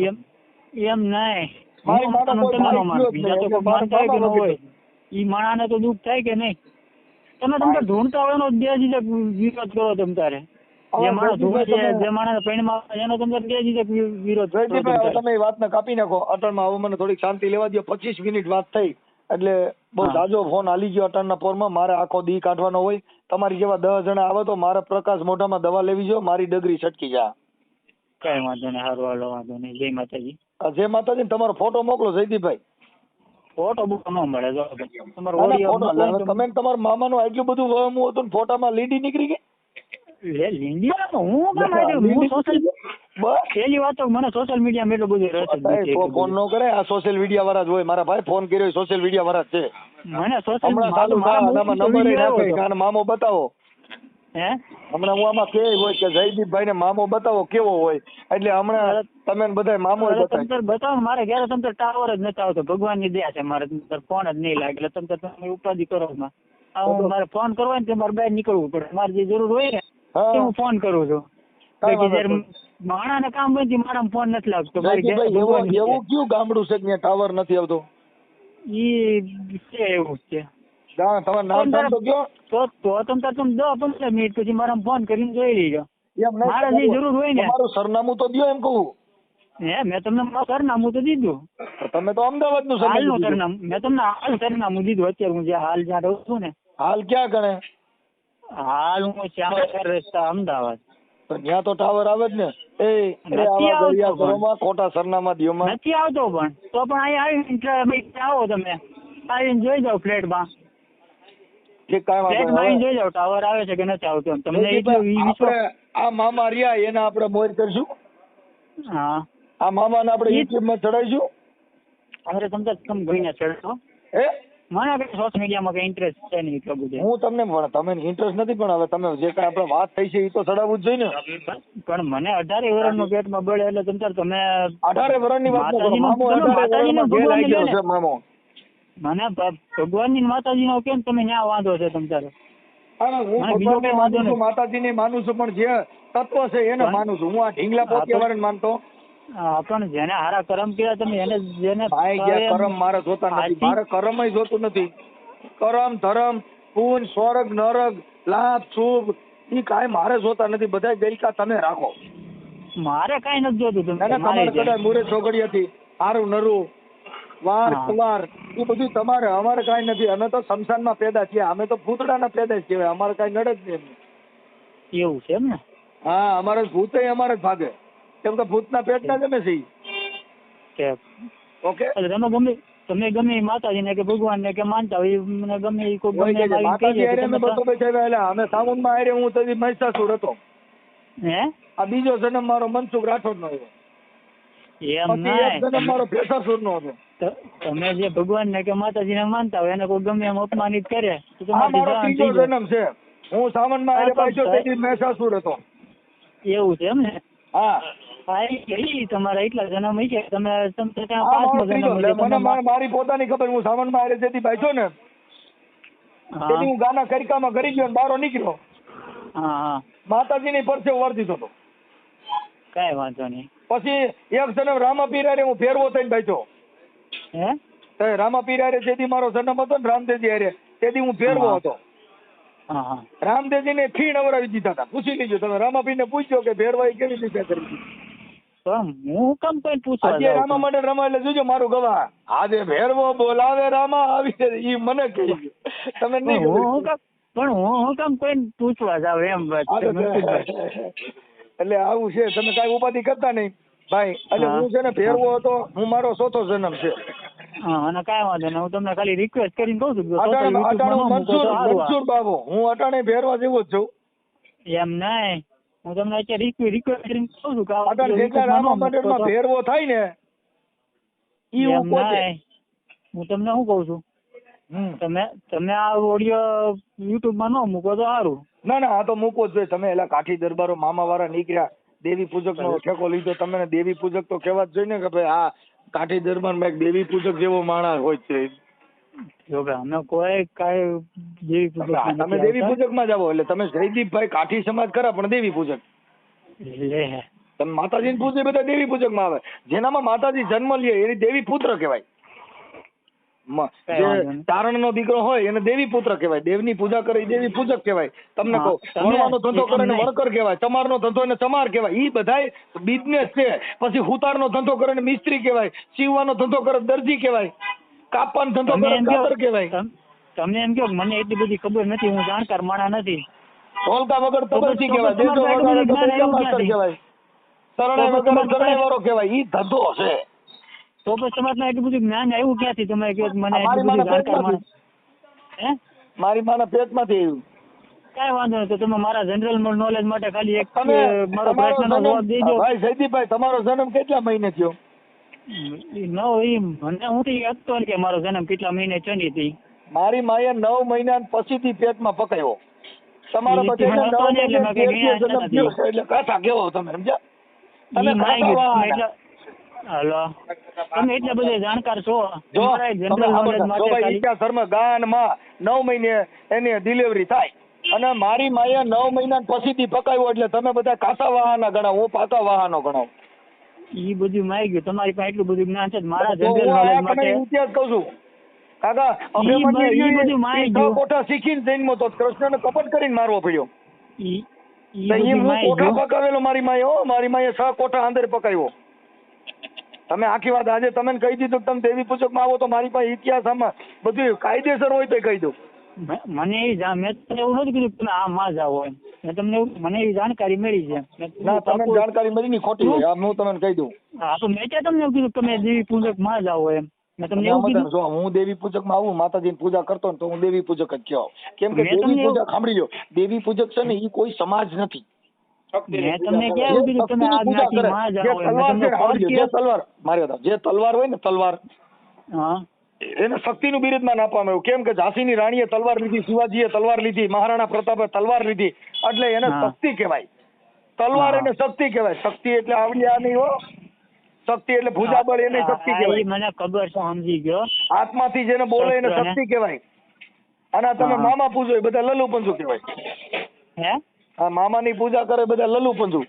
એમ નહીં. મારી માતા કોઈ તમે ન મારી માનો, જ બીજા તો નહીં. કોઈ માનતા હોય કે ન હોય, ઈ માણાને તો દુઃખ થાય કે નહીં. તમે ઢૂંઢતા હોય એનો બેજીજક વિરોધ કરો. તમ તારે જે માણસ ઢૂંઢે છે, જે માણસ પ્રેમમાં એનો તમે બેજીજક વિરોધ કરો. તમે એ વાતને કાપી નાખો. અટલમાં હવે મને થોડીક શાંતિ લેવા દો. 25 મિનિટ વાત થઈ એટલે બહુ જાજો ફોન હાલી ગયો અટલના પોરમાં. મારે આખો દી કાઢવાનો હોય. તમારી જેવા 10 જણા આવે તો મારે પ્રકાશ મોઢામાં દવા લેવી જો, મારી ડગરી છટકી જા. કઈ વાંધો નહીં, હારું હાલો, વાંધો નહીં. જય માતાજી. જય માતાજી. તમારો ફોટો મોકલો જયદીપભાઈ. ફોટો બુક ન મળે. જો તમારો ઓડિયો તમે તમારા મામાનું આટલું બધું વહમું હતું ને ફોટામાં લીડી નીકળી ગઈ. હું પેલી વાત તો મને સોશિયલ મીડિયામાં એટલું બધું રસ. ફોન નો કરે, આ સોશિયલ મીડિયા વાળા જ હોય. મારા ભાઈ ફોન કર્યો સોશિયલ મીડિયા વાળા છે. મને સોશિયલ મામો બતાવો. હે હમણાં હું આમાં કે હોય કે જયદીપભાઈ ને મામો બતાવો કેવો હોય, એટલે હમણાં તમે બધા મામો બતાવો. મારે ઘરે તમ ટાવર જ નથી આવતો, ભગવાન ની દયા છે. મારે ફોન જ નહીં લાગે એટલે તમે ઉપાધિ કરો. મારે ફોન કરવો ને મારે બહાર નીકળવું પડે. મારે જે જરૂર હોય ને હું ફોન કરું છું. માણાને કામ હોય મારા ફોન નથી લાગતો. એવું કયું ગામડું છે ત્યાં ટાવર નથી આવતો? ઈ છે એવું છે. તમારું નામ તો કયો? તો તમે 10-15 મિનિટ પછી મારા ફોન કરીને જોઈ લેજો. મારે જે જરૂર હોય ને. તમારું સરનામું તો દો એમ કહું. હે મેં તમને સરનામું તો દીધું. તમે તો અમદાવાદ નું સરનામું મેં તમને હાલ સરનામું દીધું. અત્યારે હું હાલ જ્યાં રહું છું ને. હાલ ક્યાં ગણે? હાલ હું શ્યામા રસ્તા અમદાવાદ. તો ત્યાં તો ટાવર આવે જ ને. ખોટા સરનામા દિયોમાં નથી આવતો. પણ તો પણ અહીંયા આવીને આવો, તમે આવીને જોઈ જાઓ ફ્લેટમાં. જોઈ જાઓ ટાવર આવે છે કે નથી આવતો. તમને આ મામા રહ્યા એને આપણે મોર કરશું. હા આ મામા ને આપણે યુટ્યુબ માં ચડાવીશું. અરે તમે ગઈને ચડશો. હે મને કઈ સોશિયલ મીડિયામાં કઈ ઇન્ટરેસ્ટ છે નહીં એટલો બધો. હું તમને તમે ઇન્ટરેસ્ટ નથી, પણ હવે તમે જે કઈ આપણે વાત થઈ છે એ તો ચડાવવું જ જોઈએ ને. પણ મને 18 વર્ષનું પેટમાં બળે એટલે તમે 18 વર્ષની વાત કરો. મામો મને ભગવાન ની માતાજી નો કેમ તમે ન્યા વાંધો છે તમ તારે? હું માતાજી ને માનું છું, પણ જે તત્વ છે એને માનું છું. હું આ ઢીંગલા પોતિયા માનતો. પણ જેને હારા કર્મ કર્યા તમે એને જેને કર્મ મારે જોતા નથી. મારે કર્મ જોતું નથી. કર્મ ધર્મ પૂન સ્વર્ગ નરક લાભ શુભ ઈ કાંઈ મારે જોતા નથી. બધા ગઈકા તમે રાખો. મારે કઈ નથી જોતું. તમારે કદાચ મુરે છોકરી હતી હારું નરું વાર કુવાર એ બધું તમારે. અમારે કઈ નથી. અમે તો શમશાનમાં પેદા છીએ. અમે તો ભૂતડાના પેદા જ કહેવાય. અમારે કઈ નડે જ નહીં. એવું છે એમ ને? હા અમારે ભૂત અમારે જ ભાગે. કેમ કે ભૂતના પેટના જ અમે છીએ. ઓકે તમે ગમે માતાજીને કે ભગવાનને કે માનતા હોય મને ગમે એ કોઈ માતાજી હારે અમે બધો બેઠા. અમે સાવનમાં હારે હું તો મહિષાસુર હતો. હે આ બીજો જન્મ મારો મનસુખ રાઠોડ નો હતો. એમ નહીં, મારો પ્રેસરસુર નો હતો. તમે જે ભગવાનને કે માતાજીને માનતા હોય એને કોઈ ગમે એમ અપમાનિત કરે તો મારો ત્રીજો જન્મ છે. હું સાવનમાં હારે પાછો તેથી મહિષાસુર હતો. એવું છે એમ ને? હા તમારા એટલા જન્મ છે. મારી પોતાની ખબર. હું સાવનમાં હારે જેથી પાછો ને તેથી હું ગાના કરિકામાં કરી ગયો બારો નીકળ્યો. માતાજીની પરસે વર દીધો હતો. કઈ વાંધો નહીં. પછી એક જન્મ રામાપીર હારે હું ફેરવો થઈને બેઠો. હે રામાપીર હારે જેથી મારો જન્મ હતો ને રામદેવજી હારે તેથી હું ફેરવો હતો. હા હા. રામદેવજીને ખીણ અવરાવી દીધા હતા. પૂછી લીજો તમે, રામાપીરને પૂછજો કે ભેરવાઈ કેવી રીતે કરી હતી. પણ હું કેમ કોઈ પૂછવા આજે જાઉં રામા છું? માટે રમા એટલે જોજો મારું ગવા. આજે ભેરવો બોલાવે રામા આવી ઈ મને કહી ગયો. તમે પણ નહીં હું કેમ કોઈ પૂછવા જાવ એમ વાત છે મુકુટભાઈ. એટલે આવું છે. તમે કાંઈ ઉપાધિ કરતા નહીં ભાઈ. એટલે હા. હું છે ને ભેરવો હતો, હું મારો 4થો જન્મ છે. હા, અને કાંઈ વાંધો નહીં, હું તમને ખાલી રિક્વેસ્ટ કરીને કહું છું કે અટાણે YouTube માં ન મૂકો તો સારું. મનસુર બાબુ, હું અટાણે ભેરવા જેવો જ છું. એમ નહીં, હું તમને અત્યારે રિક્વેસ્ટ કરીને કહું છું કે આ અટાણે YouTube જેટલા માં ન રામા મૂકો મંદિરમાં તો. ભેરવો થાય ને ઈ હું એમ પોતે. નહીં, હું તમને શું કહું છું, હમ. તમે આ ઓડિયો YouTube માં ન મૂકો તો સારું. ના ના, આ તો મૂકવો જ જોઈએ. તમે એલા કાઠી દરબારો મામા વાળા નીકળ્યા, દેવી પૂજક નો ઠેકો લીધો, તમને દેવી પૂજક તો કહેવા જ જોઈએ ને કે ભાઈ આ કાઠી દરબાર માં એક દેવી પૂજક જેવો માણસ હોય છે. જો કે અમે કોઈ કાંઈ દેવી પૂજક તમે દેવી પૂજક માં જાઓ એટલે તમે જયદીપભાઈ કાઠી સમાજ ખરા પણ દેવી પૂજક. લે તમે માતાજીને પૂજે બધા દેવી પૂજક માં આવે. જેનામાં માતાજી જન્મ લે એની દેવી પુત્ર કહેવાય. જે ચારણ નો દીકરો હોય એને દેવી પુત્ર કહેવાય. દેવની પૂજા કરે એ દેવી પૂજક કહેવાય. તમને કહું, વણવાનો ધંધો કરે ને વણકર કહેવાય, ચમાર નો ધંધો એને ચમાર કહેવાય. ઈ બધાય બિઝનેસ છે. પછી હુતાર નો ધંધો કરે ને મિસ્ત્રી કહેવાય, સીવવાનો ધંધો કરે દરજી કહેવાય, કાપવાનો ધંધો કરે કાતર કહેવાય. તમને એમ કહો મને એટલી બધી ખબર નથી, હું જાણકાર માણસ નથી. ઢોલકા વગર તબરસી કહેવાય, દેજો વગર તબેલા માસ્ટર કહેવાય, શરણાઈ વગર શરણાઈ વાળો કહેવાય. ઈ ધંધો છે. તો પછી તમારે એટલું બધું જ્ઞાન આવ્યું ક્યાંથી? તમે કહો મને મારી એટલું બધું માના જાણકાર માણસ. હે? મારી માના પેટમાંથી આવ્યું. કાંઈ વાંધો નહીં, તો તમે મારા જનરલ નોલેજ માટે ખાલી એક તમે મારો તમારો પ્રશ્નનો જવાબ જન્મ, દેજો. ભાઈ જયદીપભાઈ, તમારો જન્મ કેટલા મહિને થયો? મને હું થી હતો કે મારો જન્મ કેટલા મહિને ચની હતી. મારી માએ 9 મહિના પછીથી પેટમાં પકાયો. તમારા ઈ બધાને હતો 9 ને એટલે મહિને મેં કઈ પેટનો ગયા જન્મ થયો છે. એટલે કાંઠા કેવો તમે સમજ્યા? તમે ઈ માય કાંઠા ગયું, વાળા. હલો, તમે એટલા બધા જાણકાર છો. જો તમારા તમે જનરલ નોલેજ જો માટે ભાઈ ખાલી ઈચ્છાસરમાં ગાનમાં 9 મહિને એની ડિલિવરી થાય અને મારી માએ 9 મહિના પછીથી પકાવ્યો. એટલે તમે બધા કાસા વાહાના ગણાવો, હું પાકા વાહાનો ગણાવું. ઈ બધું માય ગયું. તમારી પાસે એટલું બધું જ્ઞાન છે. મારા તો જનરલ હું આ નોલેજ તમે માટે ઇતિહાસ કહું છું. કાકા ઈ બધું માય છ ગયું. કોઠા શીખીને જન્મો તો કૃષ્ણને કપટ કરીને મારવો પડ્યો. ઈ તો ઈ બધું હું માય કોઠા ગયું. પકાવેલો મારી માએ. હો, મારી માએ 6 કોઠા અંદર પકાવ્યો. તમે આખી વાત આજે તમે કહી દીધું કે તમે દેવી પૂજક માં આવો તો મારી પાસે ઇતિહાસ આમાં બધું કાયદેસર હોય તો કહી દઉં. મને મેં તમને એવું નથી કીધું કે તમે આ માં જાઓ એમ. મેં તમને મને એવી જાણકારી મળી છે. ના, તમને જાણકારી મળી ની ખોટી હોય. આ હું તમને કહી દઉં. હા, તો મેં ક્યાં તમને એવું કીધું કે તમે દેવી પૂજક માં જાઓ એમ. મેં તમને એવું કીધું. જો હું દેવી પૂજક માં આવું, માતાજીની પૂજા કરતો ને તો હું દેવી પૂજક જ કહેવાઉં. કેમ કે મેં દેવી તમને પૂજક સાંભળી લો, દેવી પૂજક છે ને એ કોઈ સમાજ નથી. મેં તમને ક્યાં એવું કીધું તમે આ જ્ઞાતિમાં જાઓ એમ. મેં તમને ફર્સ્ટ જે તલવાર મારી વાત, જે તલવાર હોય ને તલવાર, હા, એને શક્તિનું બિરુદમાન આપવામાં આવ્યું. કેમ કે ઝાંસીની રાણીએ તલવાર લીધી, શિવાજીએ તલવાર લીધી, મહારાણા પ્રતાપે તલવાર લીધી, એટલે એને હા. શક્તિ કહેવાય. તલવાર એને શક્તિ કહેવાય. શક્તિ એટલે આવડી આ નહીં હો. શક્તિ એટલે ભુજાબળ એને શક્તિ હા, ઈ કહેવાય. મને ખબર છે, સમજી ગયો. આત્માથી જેને બોલે એને શસ્ત્ર ને? શક્તિ કહેવાય. અને આ તમે હા. મામા પૂજો એ બધા લલુ પંજુ કહેવાય. હે? આ મામાની પૂજા કરે બધા લલુ પંજુ.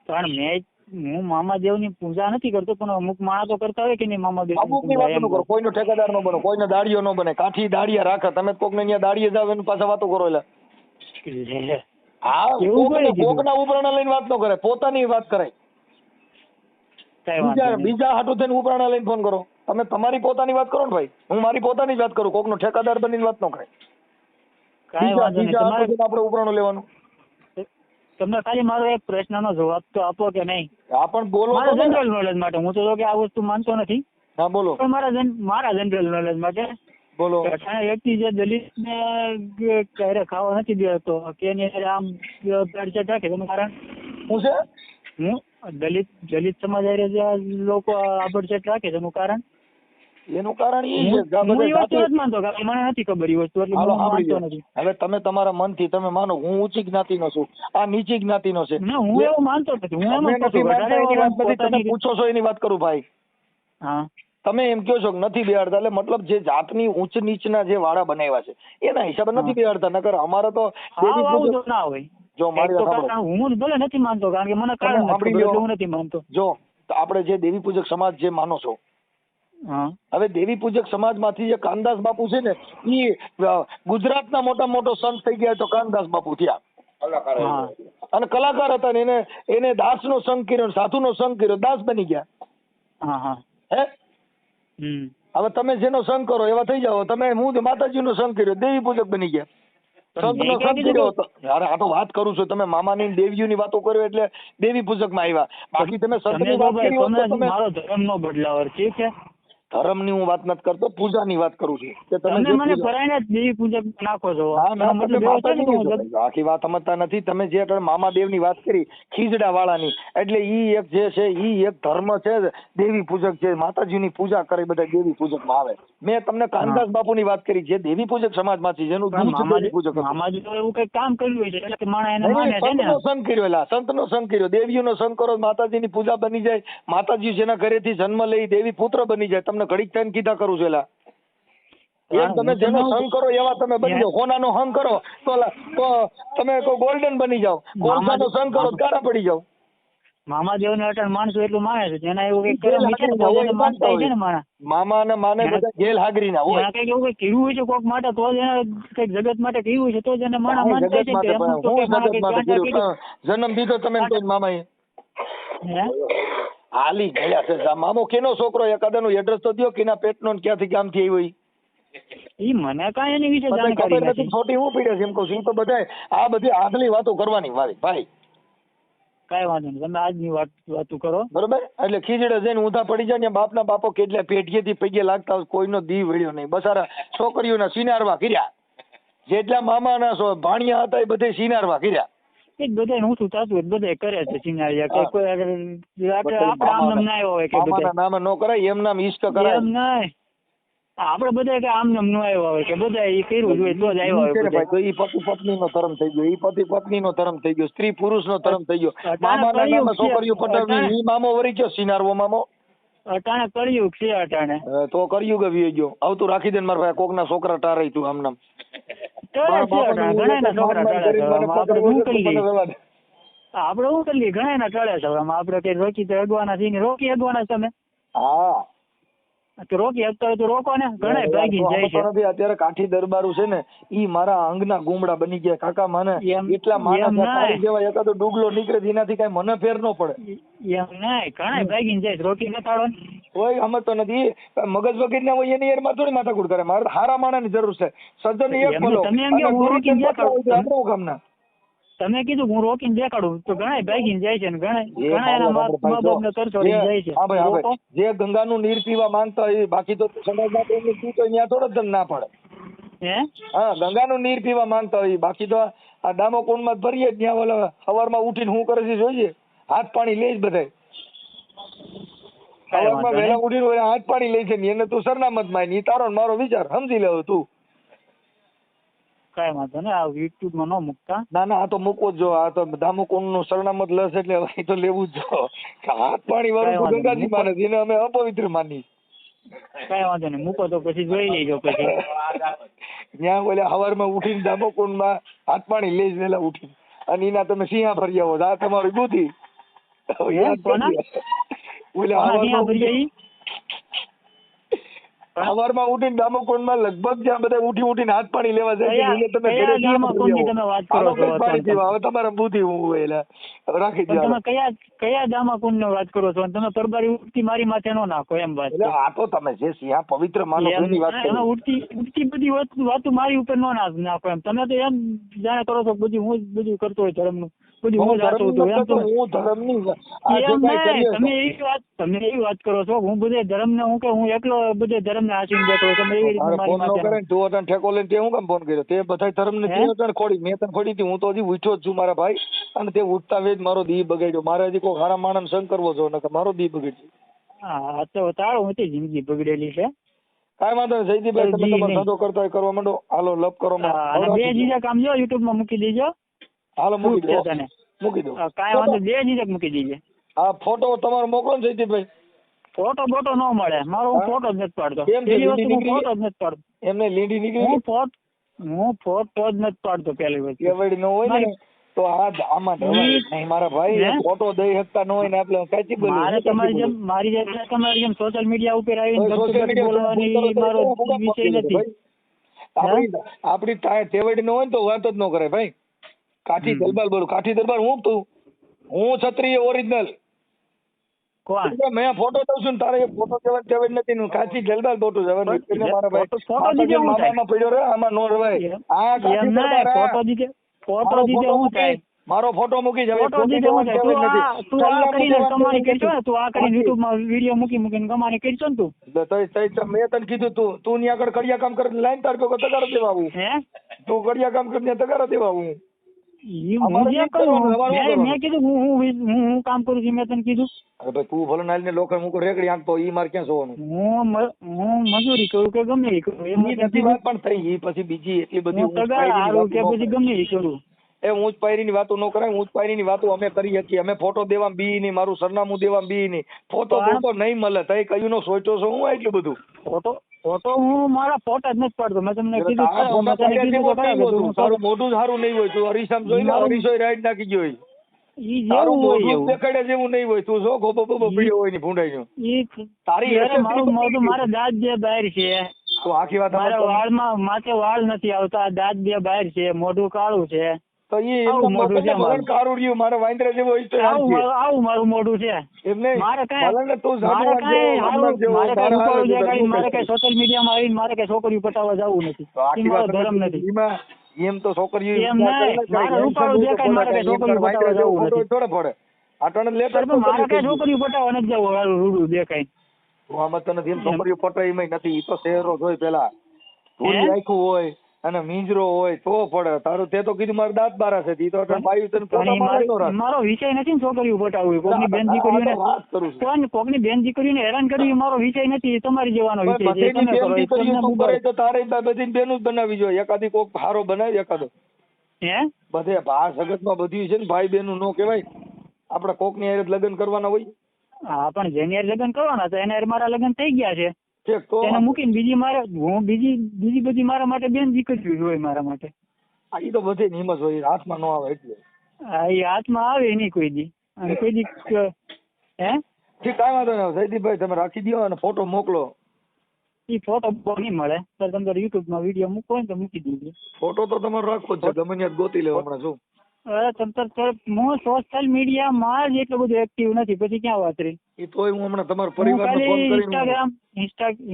પણ હું મામાદેવની પૂજા નથી કરતો, પણ અમુક માણસ તો કરતા હોય કે નહીં મામાદેવ. અમુકની વાત ન કરો, કોઈનો ઠેકેદાર ન બનો, કોઈને દાડીઓ ન બને, કાઠી દાડિયા રાખે. તમે કોકને અહીંયા દાડીએ જાવ એની પાસે વાતો કરો. એટલે હા, કોકના ઉપરાણા લઈને વાત ન કરે, પોતાની વાત કરે. બીજા હાટું થઈને ઉપરાણા લઈને ફોન કરો. તમે તમારી પોતાની વાત કરો ને ભાઈ. હું મારી પોતાની જ વાત કરું. કોકનો ઠેકાદાર બનીને વાત ન કરે. બીજા આપણે ઉપરાણો લેવાનું. તમને ખાલી મારો એક પ્રશ્નનો જવાબ તો આપો કે નહીં? હા, પણ બોલો. મારા જનરલ નોલેજ માટે. હું તો કે આ વસ્તુ માનતો નથી. હા, બોલો. પણ મારા જનરલ નોલેજ માટે બોલો. વ્યક્તિ જે દલિતને ક્યારે ખાવા નથી દેતો કે એની આમ ચર્ચા રાખે તેનું કારણ શું છે? હું દલિત સમાજ જે લોકો આબડચટ રાખે તેનું કારણ એનું કારણ એ હું એ વસ્તુ નથી માનતો. મને નથી ખબર એ વસ્તુ, એટલે હું માનતો નથી. હવે તમે તમારા મનથી તમે માનો હું ઊંચી જ્ઞાતિનો છું, આ નીચી જ્ઞાતિનો છે. હું એવું માનતો નથી. હું એમ નથી માનતો એની વાત નથી. તમે પૂછો છો એની વાત કરું ભાઈ. હા, તમે એમ કહો છો કે નથી બેહાડતા, એટલે મતલબ જે જાતની ઊંચ નીચના જે વાળા બનાવ્યા છે એના હિસાબે નથી બેહાડતા. નકર અમારે તો ના હોય. જો મારી હું ભલે નથી માનતો, કારણ કે મને કારણ નથી, હું નથી માનતો. જો આપણે જે દેવી પૂજક સમાજ જે માનો છો, હા હવે દેવી પૂજક સમાજમાંથી જે કાનદાસ બાપુ છે ને એ ગુજરાતના મોટો સંત થઈ ગયા તો કાનદાસ બાપુ થયા. હા અને કલાકાર હતા ને એને દાસનો સંગ કર્યો, સાધુનો સંગ કર્યો, દાસ બની ગયા. હા હા હે હમ હવે તમે જેનો સંગ કરો એવા થઈ જાઓ. તમે હું માતાજીનો સંગ કર્યો, દેવી પૂજક બની ગયા. સંતનો સંગ કર્યો હતો. યાર આ તો વાત કરું છું, તમે મામાની દેવીઓની વાતો કર્યો એટલે દેવી પૂજકમાં આવ્યા. બાકી તમે સંતની વાત કરી હોત તો તમે મારો ધર્મ નો બદલાવ ઠીક છે. ધર્મની હું વાત નથી કરતો, પૂજાની વાત કરું છું. કે તમે મને પરાઈને જ દેવી પૂજક નાખો છો. આખી વાત સમજતા નથી તમે. જે મામા દેવની વાત કરી ખીજડા વાળાની, એટલે ઈ એક જે છે ઈ એક ધર્મ છે, દેવી પૂજક છે, માતાજીની પૂજા કરે બધા દેવી પૂજકમાં આવે. મેં તમને કાનદાસ બાપુની વાત કરી જે દેવી પૂજક સમાજમાંથી જેનું દેવી પૂજક મામાજી તો એવું કઈ કામ કર્યું હોય છે એટલે કે માણસ એને માને છે ને. સંતનો સંગ કર્યો, એલા સંતનો સંગ કર્યો, દેવીઓનો સંગ કરો, માતાજીની પૂજા બની જાય. માતાજી જેના ઘરેથી જન્મ લઈ દેવી પુત્ર બની જાય. તમને ઘડીક ટાઈમ કીધા કરું છું એલા. એમ તમે જેનો સંગ કરો એવા તમે બની જાઓ. સોનાનો સંગ કરો તો તમે ગોલ્ડન બની જાઓ. કોલસાનો સંગ કરો તો કાળા પડી જાઓ. મામાદેવ ને અટલ માણસો એટલું માને છે જેના એવું કઈક કર્મ માનતા હોય છે ને માણસ. મામા ને માને બધા જેલ હાગરી ના હોય. કઈક એવું કઈ કર્યું હોય છે કોક માટે તો જ એને કઈક જગત માટે કર્યું હોય છે તો જ એને માણસ માનતા છે. જન્મ દીધો તમે મામાએ હાલી ગયા છે. મામો કેનો છોકરો એકાદાનો એડ્રેસ તો દો, કેના પેટનો ક્યાંથી ગામથી આવ્યો ઈ મને કાંઈ એની વિશે જાણકારી નથી. ખોટી હું પીડ્યા છે એમ કહું છું. તો બધા આ બધી આગલી વાતો કરવાની મારી ભાઈ. કાંઈ વાંધો નહીં, તમે આજની વાતો કરો બરોબર. એટલે ખીજડે જઈને ઊંધા પડી જાય ને બાપના બાપો કેટલા પેઢીએથી પગે લાગતા હોય, કોઈનો દી વળ્યો નહીં. બસારા છોકરીઓના સિનારવા કર્યા. જેટલા મામાના ભાણિયા હતા એ બધે સિનારવા કર્યા. એ બધા હું શું થતું હોય બધા કરે છે સિનારિયા કે કોઈ આપણે આમ નામ ના આવ્યો હોય કે બધા નામ ન કરાય એમ નામ ઈષ્ટ કરાય એમ નહીં. આપણે બધા કે આમ નામ ન આવ્યો હોય કે બધા એ કર્યું જોઈએ તો જ આવ્યો હોય. તો ઈ પતિ પત્નીનો ધર્મ થઈ ગયો, ઈ પતિ પત્નીનો ધર્મ થઈ ગયો, સ્ત્રી પુરુષનો ધર્મ થઈ ગયો. મામાના નામે છોકરીઓ પટાવી ઈ મામો વરી ગયો સિનારવો મામો. અટાણે કર્યું છે અટાણે તો કર્યું કે વી ગયો આવતું રાખી દે મારા ભાઈ. કોકના છોકરા ટારાય તું આમ નામ આપડે શું કરીએ ઘણા ના ટળે છે. આપડે કઈ રોકી તો અગવાના છીએ, રોકી અગવાના તમે. હા રોકી શકતા હોય તો રોકો ને. ઘણા ભાગી જાય છે. અત્યારે કાઠી દરબારું છે ને ઈ મારા અંગના ગુમડા બની ગયા કાકા. મને એટલા માણસ જેવા એકાદો ડુગલો નીકળે એનાથી કઈ મને ફેર ન પડે એમ નહીં. ઘણા ભાગી જાય રોકી નતાડો ને કોઈ સમજતો નથી. મગજ વગેરે ના હોય એની યાર થોડી માથાકૂટ કરે. મારે હારા માણસ ની જરૂર છે. સજ્જન એક બોલો કામના તમે કીધું હું રોકીને દેખાડું તો ઘણા ભાગીને જાય છે ને ઘણા એના મા બાપ ને તરછોડી જાય છે. જે ગંગાનું નીર પીવા માંગતા હોય બાકી તો સમાજમાં તો એમને પીતો ત્યાં થોડો જ ના પડે. હા ગંગાનું નીર પીવા માંગતા હોય બાકી તો આ દામોકુંડ માં ભરીએ ત્યાં ઓલા સવારમાં ઉઠીને શું કરે છે જોઈએ. હાથ પાણી લે જ બધા. સવારમાં વહેલા ઉઠીને હાથ પાણી લે છે એને તું સરનામત માં તારો મારો વિચાર સમજી લેવો તું. કઈ વાંધો ને આ યુટ્યુબ માં ન મૂકતા. ના આ તો મૂકવો જ જો. આ તો દામોકુંડ નું સરનામત લસ એટલે એ તો લેવું જ જો. હાથ પાણી વાળું ગંગાજી માને એને અમે અપવિત્ર માની. કઈ વાંધો નહીં મૂકો તો પછી જોઈ લેજો. પછી ત્યાં ઓલા સવારમાં ઉઠીને દામોકુંડ માં હાથ પાણી લઈ વેલા ઉઠીને અને એના તમે સિંહા ફરી આવો. આ તમારી બુદ્ધિ. સવારમાં ઉઠીને દામોકુંડ માં લગભગ જ્યાં બધા ઉઠીને હાથ પાણી લેવા જાય છે તમે વાત કરો છો. હવે તમારા બુદ્ધિ હું રાખી દે. તમે કયા દામાકુંડ ની વાત કરો છો? તમે પરબારી ઉઠતી મારી માથે નો નાખો એમ વાત. આ તો તમે જે સિંહા પવિત્ર માનો એની વાત કરો. ઉઠતી બધી વાતો મારી ઉપર નો નાખો એમ. તમે તો એમ જાણે કરો છો બધું હું બધું કરતો હોય ધર્મ નું બધું હું જાતો હતો એમ. તમે એવી વાત કરો છો હું બધે ધર્મ ને હું કે હું એકલો બધે ધર્મ ને આશીન બેઠો. તમે એવી રીતે મારી માથે તું ઠેકો લઈને તે હું કેમ ફોન કર્યો? તે બધા ધર્મ ને ખોડી મેં તને ખોડી હતી. હું તો હજી ઉઠ્યો જ છું મારા ભાઈ. અને તે ઉઠતા વેજ મારો દી બગાડ્યો. મારે હજી કોઈ સારા માણસ સંગ કરવો છો ને મારો દી બગડ્યો. હા તો તાળો હતી જિંદગી બગડેલી છે. કાંઈ વાંધો નહીં જયદીપભાઈ તમે તમારો ધંધો કરતા હોય કરવા માંડો. હાલો લપ કરો. બે જીજા કામ જો યુટ્યુબ માં મૂકી દેજો. હાલો મૂકી દો. મૂકી દો કાંઈ વાંધો. બે જીજક મૂકી દેજે. હા ફોટો તમારો મોકલો ને જયદીપભાઈ. ફોટો બોટો ન મળે. મારો ફોટો જ નથી પાડતો. ફોટો જ નથી પાડતો. એમને લીંડી નીકળી. હું ફોટો જ નથી પાડતો પેલી વસ્તુ. કેવડી નો હોય ને તો આમાં ઢવાય નહીં મારા ભાઈ. ફોટો દઈ શકતા ન હોય ને આપણે કાચી બોલી. મારે તમારી જેમ તમારી જેમ સોશિયલ મીડિયા ઉપર આવીને બોલવાની મારો વિષય નથી. આપડી તેવડી ન હોય ને તો વાત જ ન કરે ભાઈ. કાઠી દરબાર બોલું. કાઠી દરબાર હું ક્ષત્રિય ઓરિજિનલ. કોણ? મેં ફોટો દઉં છું ને તારે ફોટો જવાની તેવડ નથી ને કાઠી દરબાર ફોટો જવાનું મારા ભાઈ. ફોટો દીધે મામામાં પડ્યો રે આમાં નો રવાય. ફોટો દીધે હું થાય? મારો ફોટો મૂકી જવાય. ફોટો દીધે હું થાય? તું આ કરીને કમાણી કરશો ને, તું આ કરીને YouTube માં વિડીયો મૂકીને કમાણી કરશો ને તું. મેં તને કીધું તું ની આગળ કડિયા કામ કરે લાઈન તાર કો તગાર દેવા આવું. તું કડિયા કામ કરીને તગાર દેવા આવું. મેં કીધું હું કામ કરું છું. મેં તને કીધું અરે ભાઈ તું ભલે નાલી ને લોકો મૂકો રેકડી આંકતો ઈ માર ક્યાં જોવાનું? હું મજૂરી કરું કે ગમે એ કરું એમ નથી વાત. પણ થઈ પછી બીજી એટલી બધી પગાર હારું કે પછી ગમે એ કરું. એ ઊંચ પાયરી ની વાતો ન કરાય. ઊંચ પાયરી ની વાતો અમે કરી શકીએ. અમે ફોટો દેવા બી ની, મારું સરનામું દેવા બી ની. ફોટો નહીં મળે. તઈ કયું નો સોચ્યો છો હું એટલું બધું? ફોટો હું મારા ફોટા જ નથી પાડતો. મેં તમને કીધું તારું મોઢું સારું નહીં હોય. તું અરીસામ જોઈ લે. અરીસો રાઈડ નાખી ગયો હોય. ઈ જેવું હોય દેખાડે જેવું નહીં હોય. તું જો ગોબો બોબો પીડ્યો હોય ની ભૂંડાઈ નો. તારી મારું મોઢું મારા દાંત બે બહાર છે. તો આખી વાત મારા વાળમાં માથે વાળ નથી આવતા. દાંત બે બહાર છે. મોઢું કાળું છે. તો ઈ મોઢું છે મારું કાળું રહ્યું. મારે વાંદરા જેવો હોય તો આવું મારું મોઢું છે. એમને મારે કઈ સોશિયલ મીડિયામાં આવીને મારે કઈ છોકરીઓ પટાવવા જવું નથી. મારો ધર્મ નથી. એમ તો છોકરીઓ એમ નહીં. મારે રૂપાળું દેખાય મારે કઈ છોકરીઓ પટાવવા જવું નથી. થોડે પડે આટણ લેટર મારે કઈ છોકરીઓ પટાવવા નથી જવું. મારું રૂડું દેખાય આમાં તો નથી. એમ છોકરીઓ પટાઈ નથી. ઈ તો શહેરો જોઈ પેલા ધૂળી આખું હોય અને મીંજરો હોય તો પડે. તારું તે તો કીધું મારા દાંત બારા છે. તો બાયું તને મારો વિષય નથી ને છોકરીઓ પટાવવી. કોકની બેન દીકરીઓને કોકની બેન દીકરીઓને હેરાન કરવી મારો વિષય નથી. તમારી જેવાનો વિષય છે. તો તારે બધી બેનું જ બનાવી જોઈએ. એકાદી કોક હારો બનાવી એકાદો. બધે ભાર જગત માં બધું છે ને ભાઈ બેનું નો કેવાય. આપડે કોક ની હારે લગ્ન કરવાના હોય. હા પણ જેની હારે લગ્ન કરવાના તો એના હારે મારા લગ્ન થઈ ગયા છે. એને મૂકીને બીજી મારે હું બીજી બધી મારા માટે બેન દીકરી હોય મારા માટે. એ તો બધે હિંમત હોય. હાથમાં ન આવે એટલે. હા એ હાથમાં આવે નહીં કોઈ દી. અને કોઈ દી હે ઠીક કાંઈ વાંધો નહીં. જયદીપભાઈ તમે રાખી દો અને ફોટો મોકલો. એ ફોટો નહીં મળે સર. તમે યુટ્યુબ માં વિડીયો મૂકો ને તો મૂકી દીધો. ફોટો તો તમારે રાખવો જ છે. ગમે ત્યાં ગોતી લેવો હમણાં શું. હું સોશિયલ મીડિયામાં જ એટલું બધું એક્ટિવ નથી. પછી ક્યાં વાત રહી? એ તોય હું હમણાં તમારા પરિવારને ફોન કરીને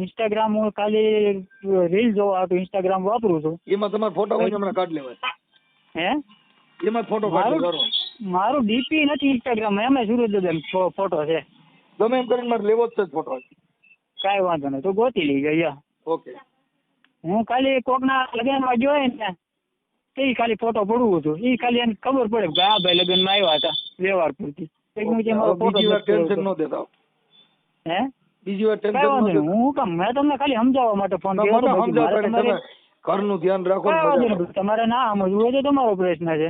ઇન્સ્ટાગ્રામ હું ખાલી રીલ જોવા હતું ઇન્સ્ટાગ્રામ વાપરું છું. એમાં તમારા ફોટા હોય હમણાં કાઢ લેવાય. હે એમાં ફોટો કાઢો. મારું ડીપી નથી ઇન્સ્ટાગ્રામ. એમ સુરજ ફોટો છે. ગમે એમ કરીને મારે લેવો જ છે ફોટો. કાંઈ વાંધો નહીં. તો ગોતી લઈ જાય. ઓકે. હું ખાલી કોકના લગ્નમાં જોયે ને એ ખાલી ફોટો પડવું હતું. એ ખાલી એને ખબર પડે કે આ ભાઈ લગ્ન માં આવ્યા હતા વ્યવહાર પૂરતી. બીજી વાર ટેન્શન ન દેતા. હે બીજી વાર ટેન્શન ન. હું કામ મેં તમને ખાલી સમજાવવા માટે ફોન કર્યો. ઘરનું ધ્યાન રાખો. તમારે ના સમજવું હોય તો તમારો પ્રશ્ન છે.